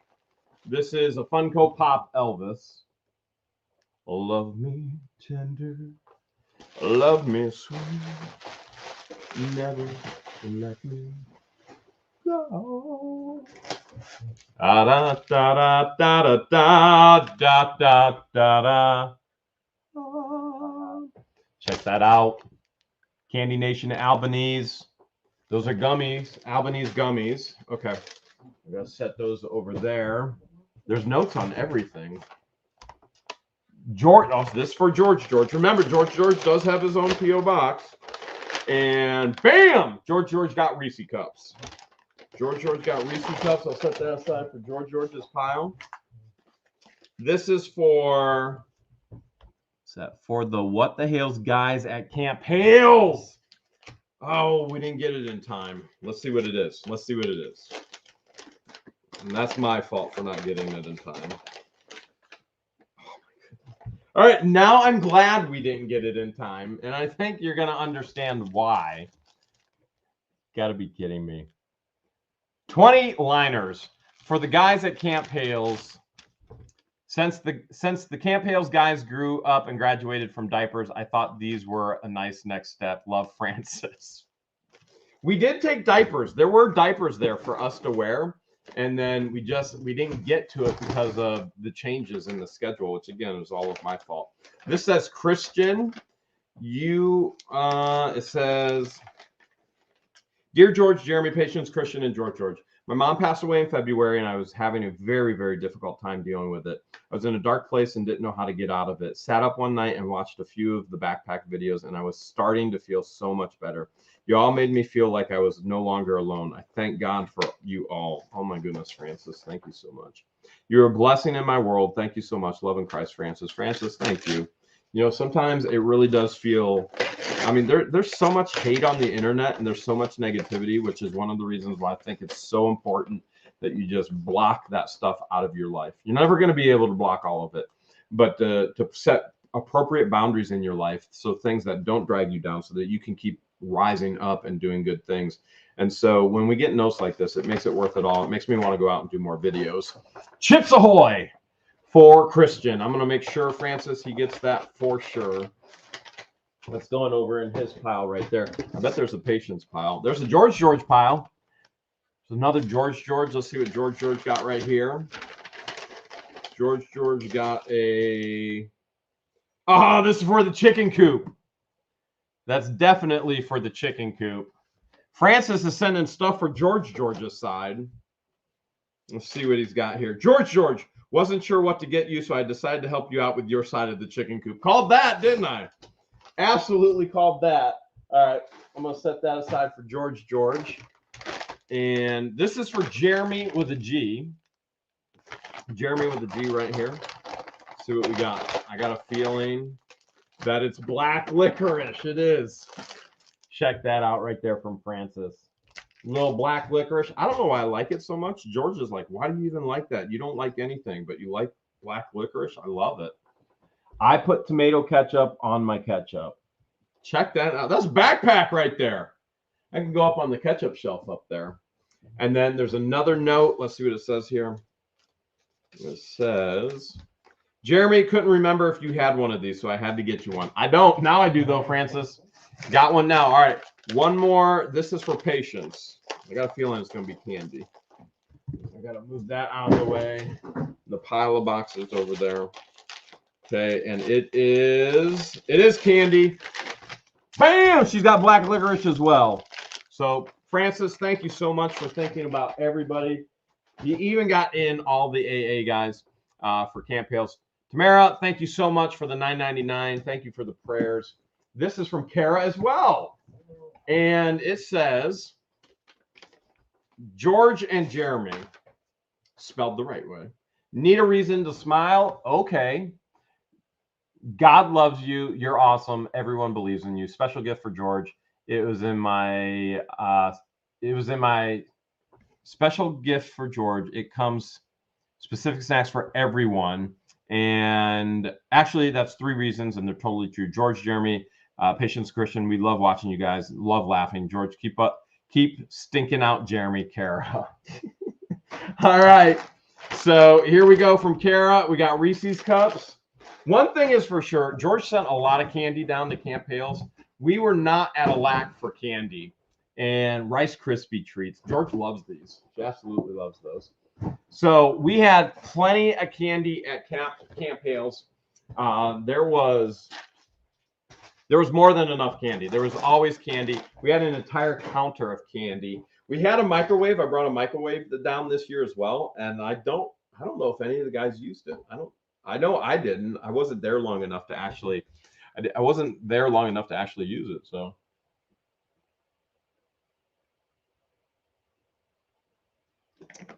This is a Funko Pop Elvis. Love me tender, love me sweet, never let me go. Da da da da da da da da da. Check that out. Candy Nation Albanese. Those are gummies, Albanese gummies. Okay, I'm gonna set those over there. There's notes on everything. George, oh, this is for George. Remember, George does have his own P.O. box. And bam! George got Reese cups. George got Reese cups. I'll set that aside for George's pile. This is for, what's that? For the What the Hales guys at Camp Hales. Oh, we didn't get it in time. Let's see what it is. And that's my fault for not getting it in time. All right, now I'm glad we didn't get it in time, and I think you're going to understand why. Got to be kidding me. 20 liners for the guys at Camp Hales. Since the Camp Hales guys grew up and graduated from diapers, I thought these were a nice next step. Love, Francis. We did take diapers. There were diapers there for us to wear. And then we didn't get to it because of the changes in the schedule, which again is all of my fault. This says Christian. It says, Dear George, Jeremy, Patience, Christian, and George. My mom passed away in February, and I was having a very, very difficult time dealing with it. I was in a dark place and didn't know how to get out of it. Sat up one night and watched a few of the backpack videos, and I was starting to feel so much better. You all made me feel like I was no longer alone. I thank God for you all. Oh my goodness, Francis, thank you so much. You're a blessing in my world. Thank you so much. Love in Christ, Francis. Francis, thank you. You know, sometimes it really does feel, I mean, there's so much hate on the internet and there's so much negativity, which is one of the reasons why I think it's so important that you just block that stuff out of your life. You're never going to be able to block all of it, but to set appropriate boundaries in your life, so things that don't drag you down, so that you can keep rising up and doing good things. And so when we get notes like this, it makes it worth it all. It makes me want to go out and do more videos. Chips Ahoy for Christian. I'm going to make sure, Francis, he gets that for sure. That's going over in his pile right there. I bet there's a Patience pile. There's a George pile. There's another George. Let's see what George got right here. George got a, oh, this is for the chicken coop. That's definitely for the chicken coop. Francis is sending stuff for George's side. Let's see what he's got here. George, wasn't sure what to get you, so I decided to help you out with your side of the chicken coop. Called that, didn't I? Absolutely called that. All right, I'm going to set that aside for George. And this is for Jeremy with a G. Jeremy with a G right here. Let's see what we got. I got a feeling that it's black licorice. It is. Check that out right there from Francis. Little black licorice. I don't know why I like it so much. George is like, why do you even like that? You don't like anything, but you like black licorice. I love it. I put tomato ketchup on my ketchup. Check that out. That's backpack right there. I can go up on the ketchup shelf up there. And then there's another note. Let's see what it says here. It says, Jeremy, couldn't remember if you had one of these, so I had to get you one. I don't. Now I do, though, Francis. Got one now. All right. One more. This is for Patience. I got a feeling it's going to be candy. I got to move that out of the way. The pile of boxes over there. Okay, and it is candy. Bam! She's got black licorice as well. So, Francis, thank you so much for thinking about everybody. You even got in all the AA guys for Camp Hales. Tamara, thank you so much for the $9.99. Thank you for the prayers. This is from Kara as well. And it says, George and Jeremy, spelled the right way. Need a reason to smile? Okay. God loves you. You're awesome. Everyone believes in you. Special gift for George. It was in my special gift for George. It comes specific snacks for everyone. And actually, that's 3 reasons, and they're totally true. George, Jeremy, Patience, Christian, we love watching you guys. Love laughing. George, keep stinking out Jeremy, Kara. All right. So here we go from Kara. We got Reese's cups. One thing is for sure, George sent a lot of candy down to Camp Hales. We were not at a lack for candy. And Rice Krispie treats. George loves these. She absolutely loves those. So we had plenty of candy at Camp Hales. There was more than enough candy. There was always candy. We had an entire counter of candy. We had a microwave. I brought a microwave down this year as well, and I don't know if any of the guys used it. I know I didn't. I wasn't there long enough to actually. I wasn't there long enough to actually use it. So.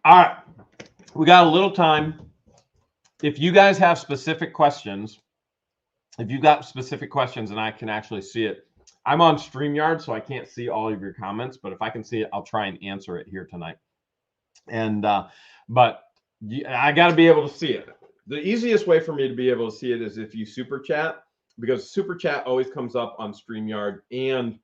All right, we got a little time. If you guys have specific questions, if you've got specific questions and I can actually see it, I'm on StreamYard, so I can't see all of your comments, but if I can see it, I'll try and answer it here tonight. And but I got to be able to see it. The easiest way for me to be able to see it is if you super chat, because super chat always comes up on StreamYard and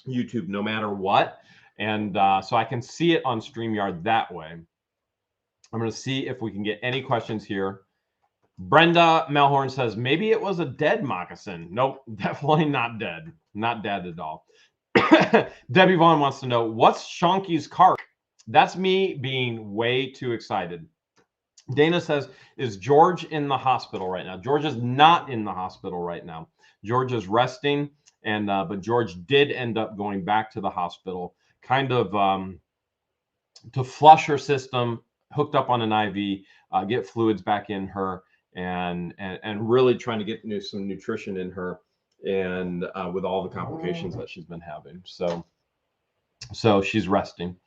YouTube no matter what. And so I can see it on StreamYard that way. I'm going to see if we can get any questions here. Brenda Melhorn says, maybe it was a dead moccasin. Nope, definitely not dead. Not dead at all. Debbie Vaughn wants to know, what's Shonky's cart? That's me being way too excited. Dana says, is George in the hospital right now? George is not in the hospital right now. George is resting, and but George did end up going back to the hospital, kind of to flush her system, hooked up on an IV, get fluids back in her, and really trying to get some nutrition in her, and with all the complications that she's been having. So she's resting.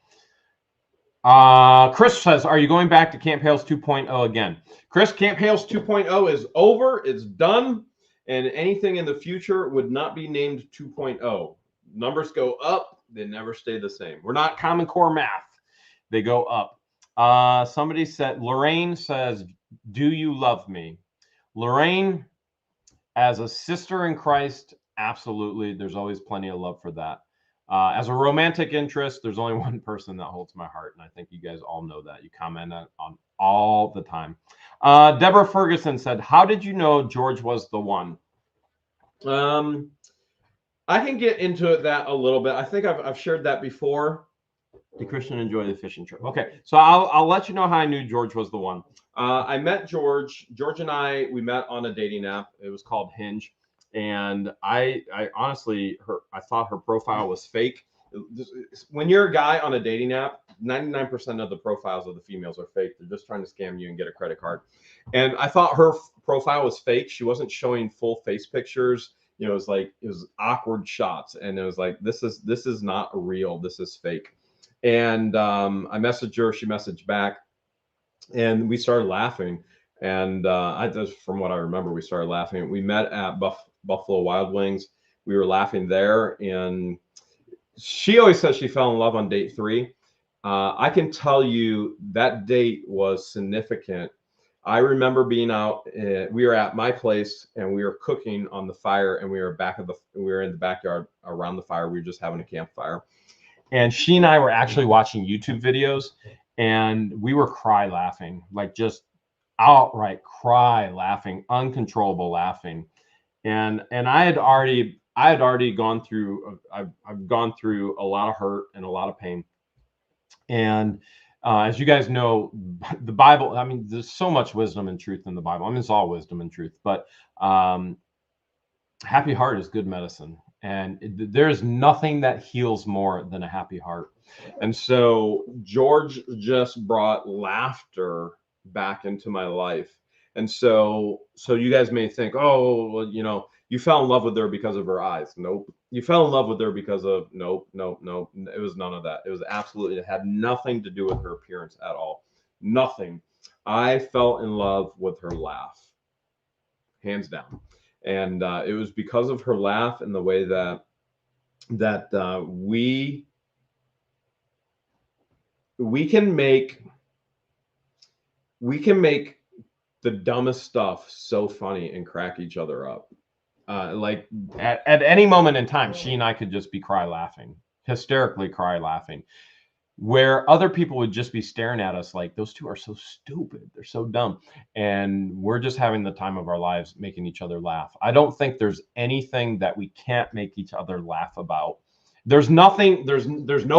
Chris says, are you going back to Camp Hales 2.0 again? Chris, Camp Hales 2.0 is over. It's done. And anything in the future would not be named 2.0. Numbers go up. They never stay the same. We're not Common Core math. They go up. Somebody said, Lorraine says, do you love me? Lorraine, as a sister in Christ, absolutely. There's always plenty of love for that. As a romantic interest, there's only one person that holds my heart, and I think you guys all know that. You comment on all the time. Deborah Ferguson said, how did you know George was the one? I can get into that a little bit. I think I've shared that before. Did Christian enjoy the fishing trip? Okay, so I'll let you know how I knew George was the one. I met George. George and we met on a dating app. It was called Hinge. And I honestly, I thought her profile was fake. When you're a guy on a dating app, 99% of the profiles of the females are fake. They're just trying to scam you and get a credit card. And I thought her profile was fake. She wasn't showing full face pictures. You know, it was awkward shots, and it was like, this is not real. This is fake. And I messaged her. She messaged back, and we started laughing. And from what I remember, we started laughing. We met at Buffalo Wild Wings. We were laughing there, and she always says she fell in love on date 3. I can tell you that date was significant. I remember being out. We were at my place, and we were cooking on the fire, and we were in the backyard around the fire. We were just having a campfire, and she and I were actually watching YouTube videos, and we were laughing, like just outright cry laughing, uncontrollable laughing. And I had already gone through, I've gone through a lot of hurt and a lot of pain. And as you guys know, the Bible, I mean, there's so much wisdom and truth in the Bible. I mean, it's all wisdom and truth, but happy heart is good medicine. And there's nothing that heals more than a happy heart. And so George just brought laughter back into my life. And so you guys may think, oh, well, you know, you fell in love with her because of her eyes. Nope. You fell in love with her because of nope. It was none of that. It was absolutely, it had nothing to do with her appearance at all. Nothing. I fell in love with her laugh, hands down. And it was because of her laugh and the way that we can make the dumbest stuff so funny and crack each other up. Like at any moment in time, she and I could just be hysterically cry laughing, where other people would just be staring at us like, those two are so stupid, they're so dumb, and we're just having the time of our lives making each other laugh. I don't think there's anything that we can't make each other laugh about. There's no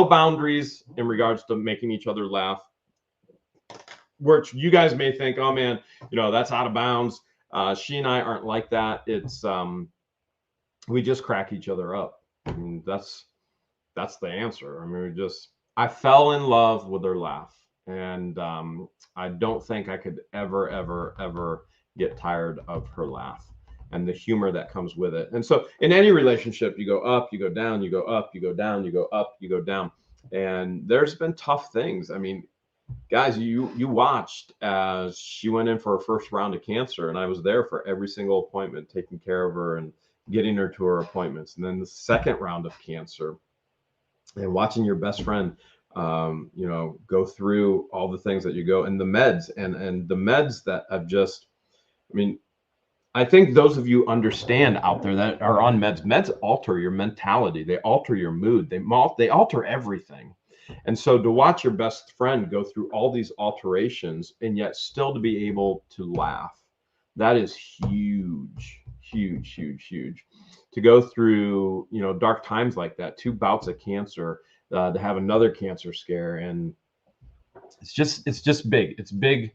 boundaries in regards to making each other laugh, which you guys may think, oh man, that's out of bounds. She and I aren't like that. It's we just crack each other up. I mean, that's the answer. I mean, I fell in love with her laugh, and I don't think I could ever get tired of her laugh and the humor that comes with it. And so in any relationship, you go up, you go down, you go up, you go down, you go up, you go down. And there's been tough things. I mean, guys, you watched as she went in for her first round of cancer, and I was there for every single appointment, taking care of her and getting her to her appointments. And then the second round of cancer, and watching your best friend go through all the things that you go, and the meds and the meds that have just, I mean, I think those of you understand out there that are on meds alter your mentality, they alter your mood, they alter everything. And so to watch your best friend go through all these alterations and yet still to be able to laugh, that is huge, huge, huge, huge. To go through, dark times like that, 2 bouts of cancer, to have another cancer scare, and it's just big. It's big.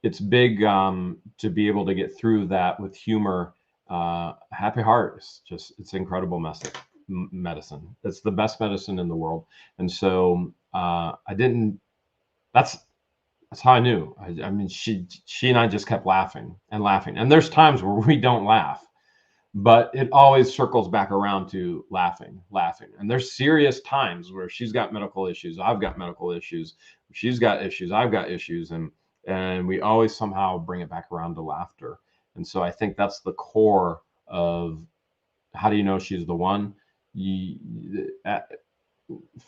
It's big to be able to get through that with humor. Happy heart. It's incredible medicine. It's the best medicine in the world. And so that's how I knew. I mean, she and I just kept laughing and laughing. And there's times where we don't laugh, but it always circles back around to laughing. And there's serious times where she's got medical issues, I've got medical issues, she's got issues, I've got issues, and we always somehow bring it back around to laughter. And so I think that's the core of how do you know she's the one?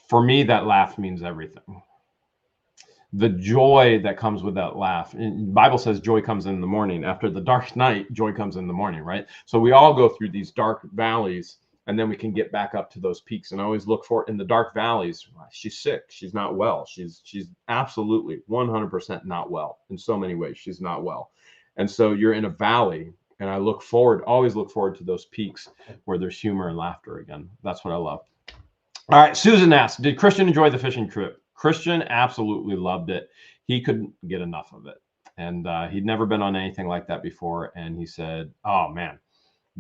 For me, that laugh means everything. The joy that comes with that laugh. And the Bible says joy comes in the morning. After the dark night, joy comes in the morning, right? So we all go through these dark valleys, and then we can get back up to those peaks. And I always look for it in the dark valleys. She's sick. She's not well. She's absolutely 100% not well in so many ways. She's not well. And so you're in a valley, and I always look forward to those peaks where there's humor and laughter again. That's what I love. All right. Susan asked, did Christian enjoy the fishing trip? Christian absolutely loved it. He couldn't get enough of it. And he'd never been on anything like that before. And he said, oh man,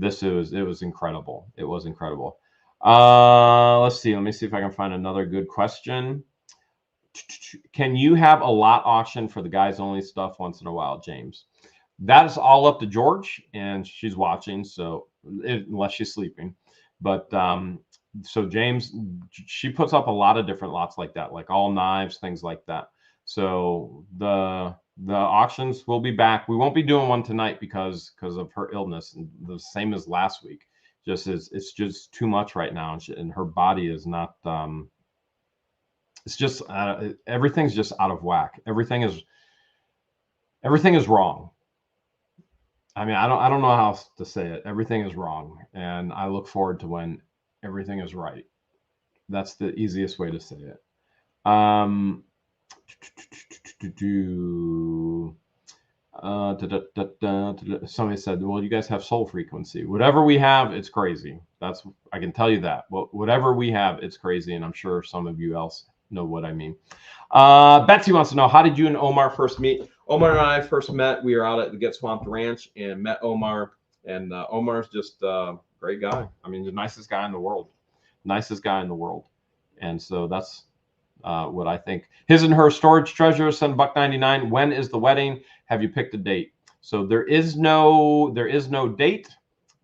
it was incredible. It was incredible. Let's see. Let me see if I can find another good question. Can you have a lot auction for the guys only stuff once in a while, James? That is all up to George, and she's watching, so unless she's sleeping. But so James, she puts up a lot of different lots like that, like all knives, things like that. So the auctions will be back. We won't be doing one tonight because of her illness, and the same as last week. It's just too much right now, and her body is not. It's just everything's just out of whack. Everything is wrong. I mean, I don't know how else to say it. Everything is wrong, and I look forward to when everything is right. That's the easiest way to say it. Somebody said, well, you guys have soul frequency. Whatever we have, it's crazy. I can tell you that. Well, whatever we have, it's crazy, and I'm sure some of you else know what I mean. Betsy wants to know, how did you and Omar first meet? Omar and I first met. We were out at the Get Swamped Ranch and met Omar. And Omar's just a great guy. I mean, the nicest guy in the world. Nicest guy in the world. And so that's what I think. His and her storage treasure, send $1.99. When is the wedding? Have you picked a date? So there is no date.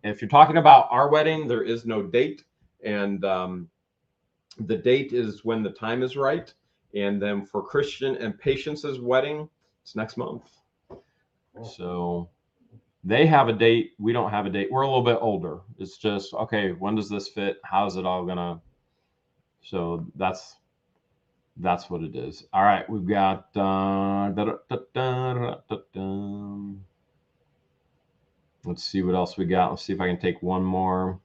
If you're talking about our wedding, there is no date. And the date is when the time is right. And then for Christian and Patience's wedding, It's next month. So they have a date. We don't have a date. We're a little bit older. It's just, okay, when does this fit? How's it all gonna? So that's what it is. All right, we've got let's see what else we got. Let's see if I can take one more.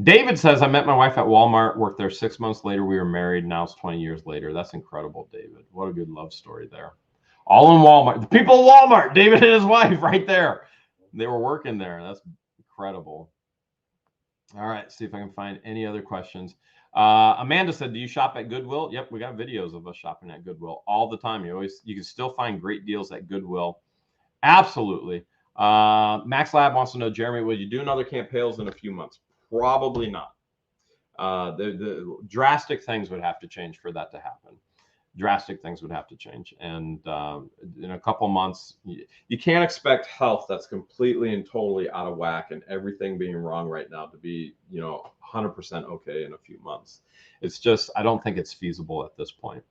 David says, I met my wife at Walmart, worked there 6 months later. We were married. Now it's 20 years later. That's incredible, David. What a good love story there. All in Walmart. The people at Walmart, David and his wife right there. They were working there. That's incredible. All right, see if I can find any other questions. Amanda said, do you shop at Goodwill? Yep, we got videos of us shopping at Goodwill all the time. You can still find great deals at Goodwill. Absolutely. Max Lab wants to know, Jeremy, will you do another Camp Hales in a few months? Probably not. The drastic things would have to change for that to happen. Drastic things would have to change. And in a couple months, you can't expect health that's completely and totally out of whack and everything being wrong right now to be, 100% okay in a few months. It's just, I don't think it's feasible at this point.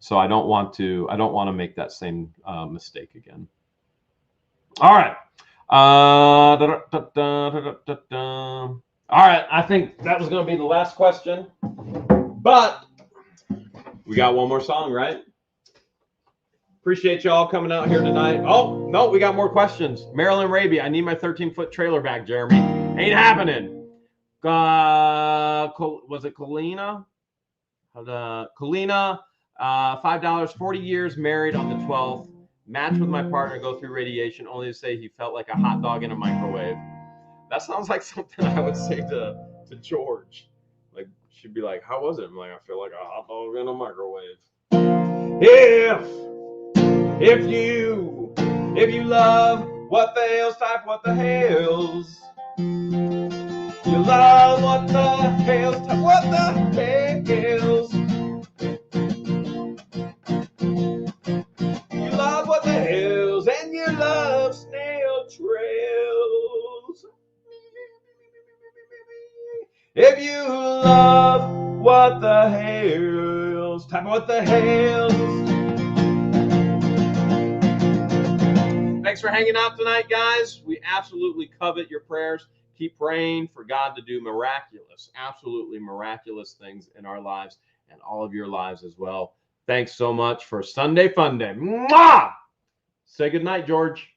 So I don't want to make that same mistake again. All right. All right. I think that was going to be the last question, but we got one more song, right? Appreciate y'all coming out here tonight. Oh, no, we got more questions. Marilyn Raby, I need my 13-foot trailer back, Jeremy. Ain't happening. Was it Colina? Colina, $5, 40 years, married on the 12th. Matched with my partner, go through radiation, only to say he felt like a hot dog in a microwave. That sounds like something I would say to George. Like, she'd be like, how was it? I'm like, I feel like a hot dog in a microwave. If you love what the hell's type, what the hell's. You love what the hell's type, what the hell's. You love what the hell's, and you love snail trails. If you love what the hell's, type what the hell's. Thanks for hanging out tonight, guys. We absolutely covet your prayers. Keep praying for God to do miraculous, absolutely miraculous things in our lives and all of your lives as well. Thanks so much for Sunday Fun Day. Mwah! Say good night, George.